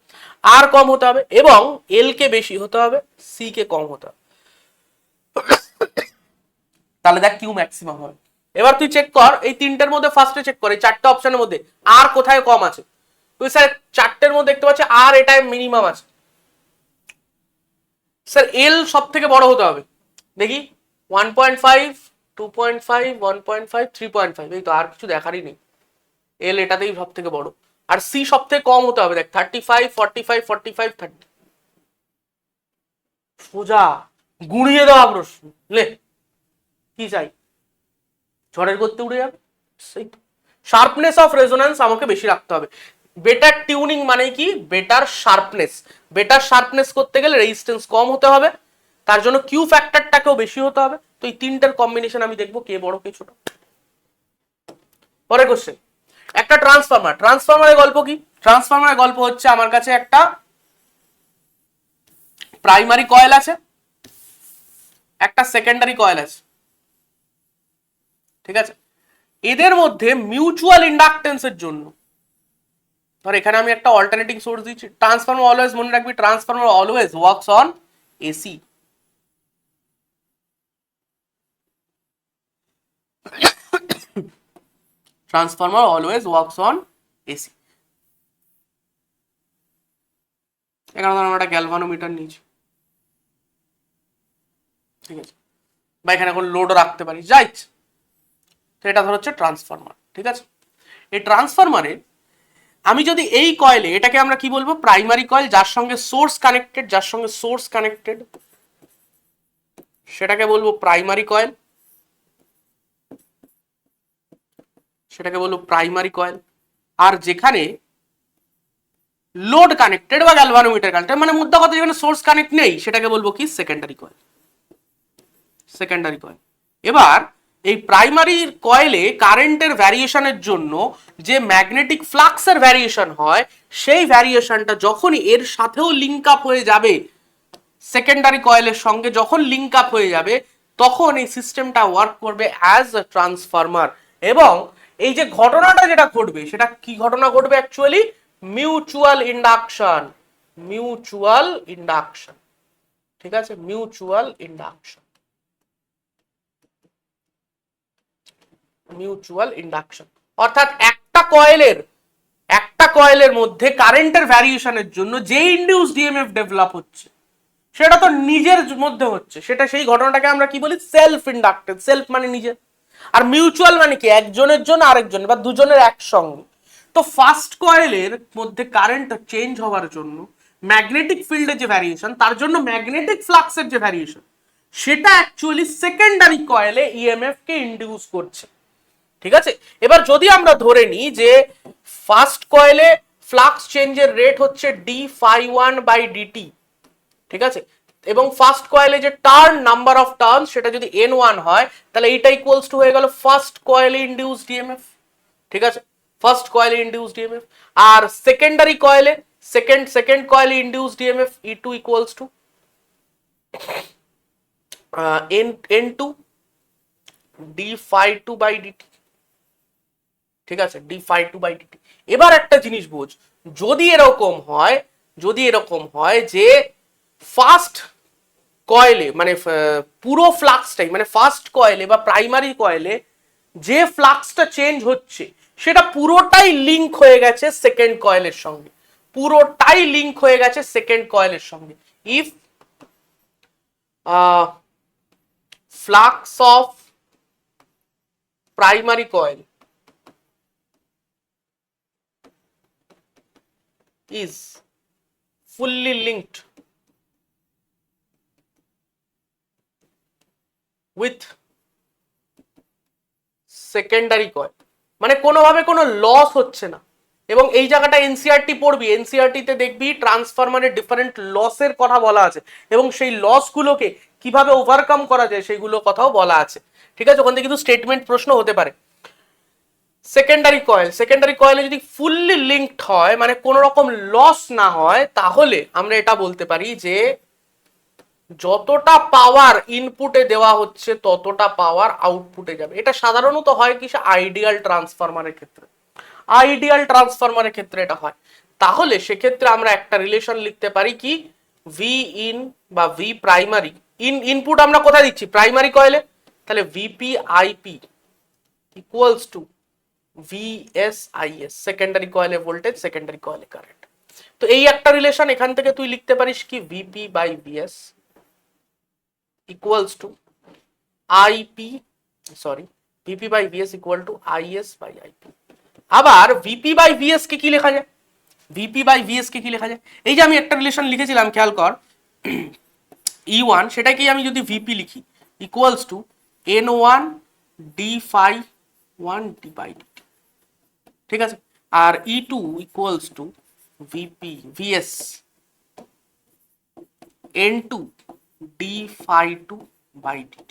আর কম হতে হবে, এবং এল কে বেশি হতে হবে, সি কে কম হতে হবে, তাহলে দেখ কিউ ম্যাক্সিমাম হবে। এবার তুই চেক কর এই তিনটের মধ্যে, ফার্স্টে চেক কর এই চারটে অপশনের মধ্যে আর কোথায় কম আছে। তুই স্যার চারটের মধ্যে দেখতে পাচ্ছি আর এটাই মিনিমাম আছে। স্যার এল সব থেকে বড় হতে হবে, দেখি 1.5, 2.5, 1.5, 3.5, এই তো, আর কিছু দেখারই নেই। এল এটাতেই সব থেকে বড়, আর সি সব থেকে কম হতে হবে, দেখ 35, 45, 45, 30। সোজা গুড়িয়ে দেওয়া প্রশ্ন, লে কি চাই? ঝড়ের গতিতে উড়ে যাবে। সেই শার্পনেস অফ রেজোন্যান্স আমাকে বেশি রাখতে হবে। বেটার টিউনিং মানে কি? Better sharpness. বেটার শার্পনেস করতে গেলে রেজিস্ট্যান্স কম হতে হবে, তার জন্য কিউ ফ্যাক্টরটাকেও বেশি হতে হবে। তো এই তিনটার কম্বিনেশন আমি দেখবো কে বড় কে ছোট। পরের কোশ্চেন, একটা ট্রান্সফরমার। ট্রান্সফরমারের গল্প কি? ট্রান্সফরমারের গল্প হচ্ছে আমার কাছে একটা প্রাইমারি কয়েল আছে, একটা সেকেন্ডারি কয়েল আছে, ঠিক আছে? এদের মধ্যে মিউচুয়াল ইন্ডাকটেন্সের জন্য, ধর এখানে আমি একটা অল্টারনেটিং সোর্স দিচ্ছি। ট্রান্সফরমার অলওয়েজ, মনে রাখবি, transformer always works on AC. Transformer always works on AC. এখানে ধর আমরা একটা গ্যালভানোমিটার নিয়েছি, ঠিক আছে? বা এখানে এখন লোডও রাখতে পারি, যা ইচ্ছে। তো এটা ধর হচ্ছে ট্রান্সফরমার, ঠিক আছে? এই ট্রান্সফরমারে আমি যদি এই কয়েলে, এটাকে আমরা কি বলবো? প্রাইমারি কয়েল, যার সঙ্গে সোর্স কানেক্টেড, যার সঙ্গে সোর্স কানেক্টেড সেটাকে বলবো প্রাইমারি কয়েল, সেটাকে বলবো প্রাইমারি কয়েল। আর যেখানে লোড কানেক্টেড বা গ্যালভানোমিটার কানেক্টেড, মানে মুদ্রা কথা যেখানে সোর্স কানেক্ট নেই, সেটাকে বলবো কি? Secondary coil, secondary coil. এবার এই প্রাইমারি কয়েলে কারেন্টের ভ্যারিয়েশনের জন্য যে ম্যাগনেটিক ফ্লাক্সের ভ্যারিয়েশন হয়, সেই ভ্যারিয়েশনটা যখনই এর সাথেও লিঙ্ক আপ হয়ে যাবে, সেকেন্ডারি কয়েলের সঙ্গে যখন লিঙ্ক আপ হয়ে যাবে, তখন এই সিস্টেমটা ওয়ার্ক করবে অ্যাজ আ ট্রান্সফরমার। এবং এই যে ঘটনাটা যেটা ঘটবে, সেটা কি ঘটনা ঘটবে actually? Mutual induction. Mutual induction, ঠিক আছে, মিউচুয়াল ইন্ডাকশন। মিউচুয়াল ইন্ডাকশন অর্থাৎ একটা কয়েলের মধ্যে কারেন্টের ভ্যারিয়েশনের জন্য যে ইনডিউসড ইএমএফ ডেভেলপ হচ্ছে, সেটা তো নিজের মধ্যে হচ্ছে, সেটা সেই ঘটনাটাকে আমরা কি বলি? Self inductance. সেলফ মানে নিজের, আর মিউচুয়াল মানে কি? একজনের জন্য আরেকজনের বা দুজনের একসঙ্গে। তো ফার্স্ট কয়েলের মধ্যে কারেন্ট চেঞ্জ হওয়ার জন্য ম্যাগনেটিক ফিল্ডের যে ভ্যারিয়েশন, তার জন্য ম্যাগনেটিক ফ্লাক্সের যে ভ্যারিয়েশন, সেটা অ্যাকচুয়ালি সেকেন্ডারি কয়েলে ইএমএফ কে ইনডিউস করছে, ঠিক আছে। এবার যদি আমরা ধরে নিই যে ফার্স্ট কয়েলে ফ্লাক্স চেঞ্জের রেট হচ্ছে D phi one by DT, ঠিক আছে, এবং ফার্স্ট কয়েলে যে টার্ন, নাম্বার অফ টার্ন, সেটা যদি n1 হয়, তাহলে এইটা ইকুয়ালস টু হয়ে গেল ফার্স্ট কয়েলে ইনডিউসড ইএমএফ, ঠিক আছে, ফার্স্ট কয়েলে ইনডিউসড ইএমএফ। আর সেকেন্ডারি কয়েলে সেকেন্ড কয়েলে induced EMF E2 equals to n2 D phi two by DT, ঠিক আছে, D phi two by DT. এবার একটা জিনিস বোঝ, যদি এরকম হয় যে ফার্স্ট কয়েলে মানে পুরো ফ্লাক্সটাই, মানে ফার্স্ট কয়েলে বা প্রাইমারি কয়েলে যে ফ্লাক্সটা চেঞ্জ হচ্ছে, সেটা পুরোটাই লিংক হয়ে গেছে সেকেন্ড কয়েলের সঙ্গে, পুরোটাই লিংক হয়ে গেছে সেকেন্ড কয়েলের সঙ্গে। If flux of primary coil is fully linked with secondary coil, মানে কোনোভাবে কোনো লস হচ্ছে না। এবং এই জায়গাটা এনসিআরটি পড়বি, এনসিআরটি তে দেখবি ট্রান্সফরমারের ডিফারেন্ট লসের কথা বলা আছে, এবং সেই লসগুলোকে কিভাবে ওভারকাম করা যায় সেইগুলো কথাও বলা আছে, ঠিক আছে। ওখান থেকে কিন্তু স্টেটমেন্ট প্রশ্ন হতে পারে। সেকেন্ডারি কয়েলে যদি ফুললি লিঙ্কড হয়, মানে কোনো রকম লস না হয়, তাহলে আমরা এটা বলতে পারি যে যতটা পাওয়ার ইনপুটে দেওয়া হচ্ছে ততটা পাওয়ার আউটপুটে যাবে। এটা সাধারণত হয় কি? আইডিয়াল ট্রান্সফরমারের ক্ষেত্রে এটা হয়। তাহলে সেক্ষেত্রে আমরা একটা রিলেশন লিখতে পারি কি? ভি ইন বা ভি প্রাইমারি, ইনপুট আমরা কোথায় দিচ্ছি? প্রাইমারি কয়েলে, তাহলে VP IP equals two VSIS, secondary কয়েলে ভোল্টেজ, সেকেন্ডারি কয়েলে কারেন্ট। তো এই একটা রিলেশন এখান থেকে তুই লিখতে পারিস কি? VP by VS equals to VP by VS equal to IS by IP। আবার VP বাই VS কে কি লেখা যায়? এই যে আমি একটা রিলেশন লিখেছিলাম, খেয়াল কর, E1, সেটাকেই আমি যদি VP লিখি equals to N1 d∅1 divided, ঠিক আছে, আর E2 equals to VS N2 d∅2 by dt।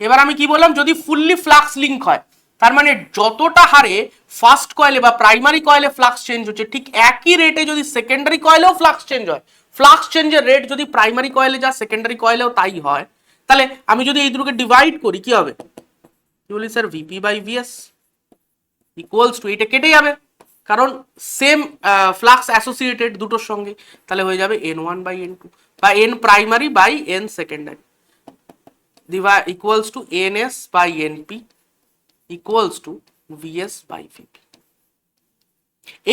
এবার আমি কি বললাম? যদি ফুললি ফ্লাক্স লিংক হয়, তার মানে যতটা হারে ফার্স্ট কয়েলে বা প্রাইমারি কয়েলে ফ্লাক্স চেঞ্জ হচ্ছে, ঠিক একই রেটে যদি সেকেন্ডারি কয়েলেও ফ্লাক্স চেঞ্জ হয়, ফ্লাক্স চেঞ্জের রেট যদি প্রাইমারি কয়েলে যা সেকেন্ডারি কয়েলেও তাই হয়, তাহলে আমি যদি এই দুটোকে ডিভাইড করি, কি হবে? কি বলি sir? VP by VS equals to, এটা কেটে যাবে কারণ সেম ফ্লাক্স অ্যাসোসিয়েটেড দুটোর সঙ্গে, তাহলে হয়ে যাবে N1 বাই N2 বা N primary by N secondary equals to NS by NP equals to VS by VP।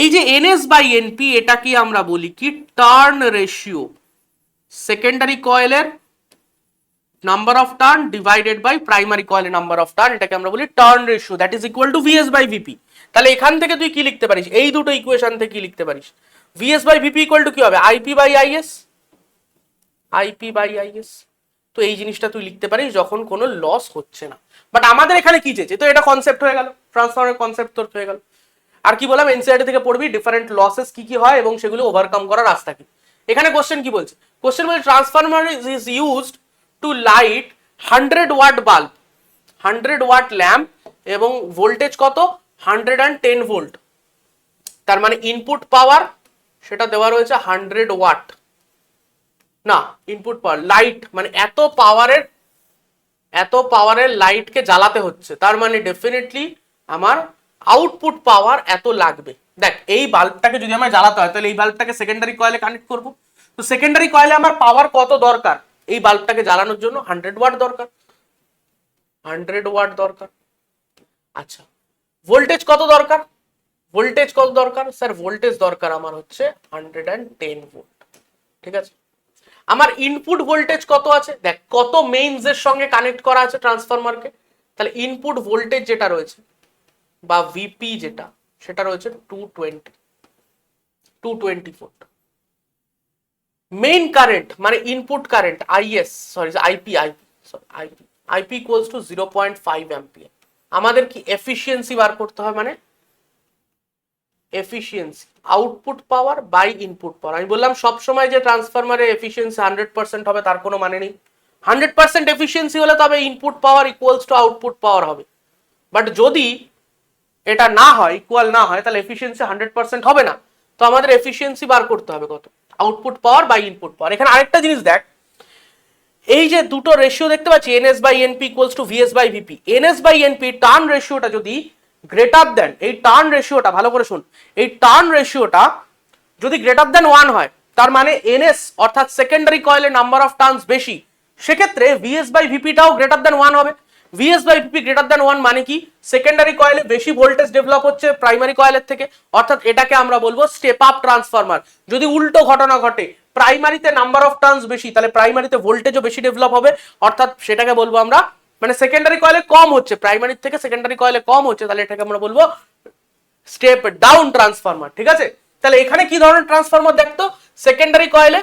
এই যে NS বাই NP, এটাকে আমরা বলি কি? টার্ন রেশিও, সেকেন্ডারি কয়েলের number of turn divided by primary কয়েলের নাম্বার অফ টার্ন, এটাকে আমরা বলি turn ratio, that is equal to VS by VP। তাহলে এখান থেকে তুই কি লিখতে পারিস? এই দুটো ইকুয়েশন থেকে কি লিখতে পারিস? VS by VP equal to কি হবে? IP by IS। তো এই জিনিসটা তুই লিখতে পারিস যখন কোনো লস হচ্ছে না। বাট আমাদের এখানে কি চেয়েছে? তো এটা কনসেপ্ট হয়ে গেল, ট্রান্সফরমারের কনসেপ্ট তোর হয়ে গেল। আর কি বললাম? এনসিআরটি থেকে পড়বি ডিফারেন্ট লসেস কি কি হয় এবং সেগুলো ওভারকাম করার রাস্তা কি। এখানে কোশ্চেন কি বলছে? কোশ্চেন বলছে transformer is used to light 100 watt bulb, 100 watt lamp এবং ভোল্টেজ কত 110 ভোল্ট, তার মানে ইনপুট পাওয়ার সেটা দেওয়া রয়েছে 100 ওয়াট, না ইনপুট পাওয়ার লাইট মানে এত পাওয়ারের লাইটকে জ্বালাতে হচ্ছে, তার মানে ডেফিনেটলি আমার আউটপুট পাওয়ার এত লাগবে। দেখ এই বাল্বটাকে যদি আমার জ্বালাতে হয় তাহলে এই বাল্বটাকে সেকেন্ডারি কয়েলে কানেক্ট করব, তো সেকেন্ডারি কয়েলে আমার পাওয়ার কত দরকার এই বাল্বটাকে জ্বালানোর জন্য 100 ওয়াট দরকার, 100 ওয়াট দরকার। আচ্ছা ভোল্টেজ কত দরকার, ভোল্টেজ কত দরকার স্যার, ভোল্টেজ দরকার আমার হচ্ছে 110 ভোল্ট, ঠিক আছে। আমার ইনপুট ভোল্টেজ কত আছে, দেখ কত মেইনস এর সঙ্গে কানেক্ট করা আছে ট্রান্সফরমারকে, তাহলে ইনপুট ভোল্টেজ যেটা রয়েছে বা ভিপি যেটা সেটা রয়েছে 220 ভোল্ট। মেইন কারেন্ট মানে input current IP equals to 0.5 ampere. আমাদের কি এফিসিয়েন্সি বার করতে হয়, মানে efficiency output power by input power. আমি বললাম সবসময় যে ট্রান্সফরমারের এফিসিয়েন্সি 100% হবে তার কোনো মানে নেই, 100% এফিসিয়েন্সি হলে তবে input power equals to output power হবে, বাট যদি এটা না হয় ইকুয়াল না হয় তাহলে এফিসিয়েন্সি 100% হবে না। তো আমাদের এফিসিয়েন্সি বার করতে হবে কত, output power by input power. এখানে আরেকটা জিনিস দেখ, এই যে দুটো রেশিও দেখতে পাচ্ছি NS by NP equals to VS by VP, NS by NP turn রেশিওটা যদি গ্রেটার দেন, এই টার্ন রেশিওটা ভালো করে শুন, এই টার্ন রেশিওটা যদি গ্রেটার দেন 1 হয় তার মানে এনএস অর্থাৎ সেকেন্ডারি কয়েলের নাম্বার অফ টার্নস বেশি, সেক্ষেত্রে ভিএস বাই ভিপিটাও গ্রেটার দেন 1 হবে। VS by VP greater than 1 মানে কি, সেকেন্ডারি কয়েলে বেশি ভোল্টেজ ডেভেলপ হচ্ছে প্রাইমারি কয়েলের থেকে, অর্থাৎ এটাকে আমরা বলবো স্টেপ আপ ট্রান্সফরমার। যদি উল্টো ঘটনা ঘটে, প্রাইমারিতে নাম্বার অফ টার্নস বেশি তাহলে প্রাইমারিতে ভোল্টেজও বেশি ডেভেলপ হবে, অর্থাৎ সেটাকে বলবো আমরা মানে সেকেন্ডারি কয়েলে কম হচ্ছে, প্রাইমারি থেকে সেকেন্ডারি কয়েলে কম হচ্ছে, তাহলে এটাকে আমরা বলবো স্টেপ ডাউন ট্রান্সফরমার, ঠিক আছে। তাহলে এখানে কি ধরনের ট্রান্সফরমার দেখতো, সেকেন্ডারি কয়েলে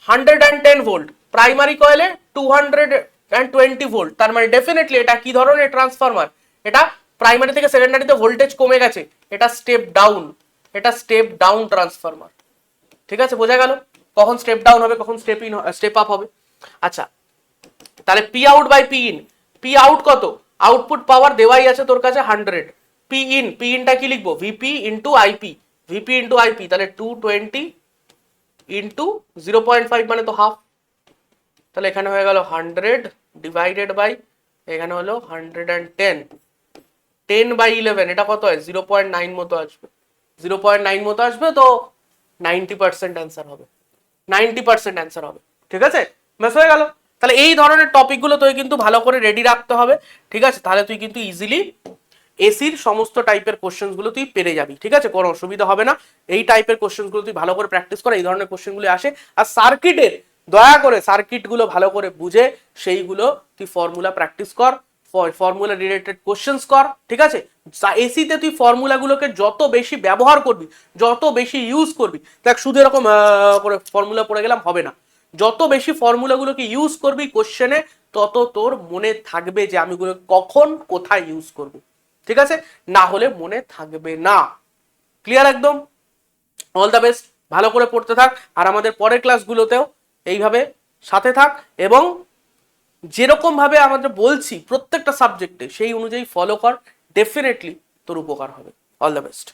110 ভোল্ট, প্রাইমারি কয়েলে 220 ভোল্ট, তার মানে ডেফিনেটলি এটা কি ধরনের ট্রান্সফরমার, এটা প্রাইমারি থেকে সেকেন্ডারিতে ভোল্টেজ কমে গেছে, এটা স্টেপ ডাউন, এটা স্টেপ ডাউন ট্রান্সফরমার, ঠিক আছে। বোঝা গেল কখন স্টেপ ডাউন হবে কখন স্টেপ আপ হবে। আচ্ছা তাহলে P out by P in, P out কত, আউটপুট পাওয়ার দেওয়াই আছে তোর কাছে 100, পি ইনটা কি লিখবো, VP into IP, VP into IP, তাহলে 220 ইন্টু 0.5 মানে তো হাফ, তাহলে এখানে হয়ে গেল 100 ডিভাইডেড বাই এখানে হলো 110, 10 বাই 11 এটা কত হয় 0.9 মতো আসবে, 0.9 মতো আসবে, তো 90% অ্যান্সার হবে, 90% অ্যান্সার হবে, ঠিক আছে। মেস হয়ে গেল। তাহলে এই ধরনের টপিকগুলো তুই কিন্তু ভালো করে রেডি রাখতে হবে, ঠিক আছে, তাহলে তুই কিন্তু ইজিলি এসির সমস্ত টাইপের কোশ্চেনগুলো তুই পেরে যাবি, ঠিক আছে, কোনো অসুবিধা হবে না। এই টাইপের কোশ্চেনগুলো তুই ভালো করে প্র্যাকটিস কর, এই ধরনের কোশ্চেনগুলো আসে। আর সার্কিটের দয়া করে সার্কিটগুলো ভালো করে বুঝে সেইগুলো তুই ফর্মুলা প্র্যাকটিস কর, ফর্মুলা রিলেটেড কোশ্চেন্স কর, ঠিক আছে। এসিতে তুই ফর্মুলাগুলোকে যত বেশি ব্যবহার করবি, যত বেশি ইউজ করবি, দেখ শুধু এরকম করে ফর্মুলা পড়ে গেলাম হবে না, যত বেশি ফর্মুলাগুলোকে ইউজ করবি কোশ্চেনে তত তোর মনে থাকবে যে আমি গুলো কখন কোথায় ইউজ করব, ঠিক আছে, না হলে মনে থাকবে না। ক্লিয়ার একদম, অল দ্য বেস্ট, ভালো করে পড়তে থাক, আর আমাদের পরের ক্লাসগুলোতেও এইভাবে সাথে থাক, এবং যেরকম ভাবে আমাদের বলছি প্রত্যেকটা সাবজেক্টে সেই অনুযায়ী ফলো কর, ডেফিনেটলি তোর উপকার হবে। All the best.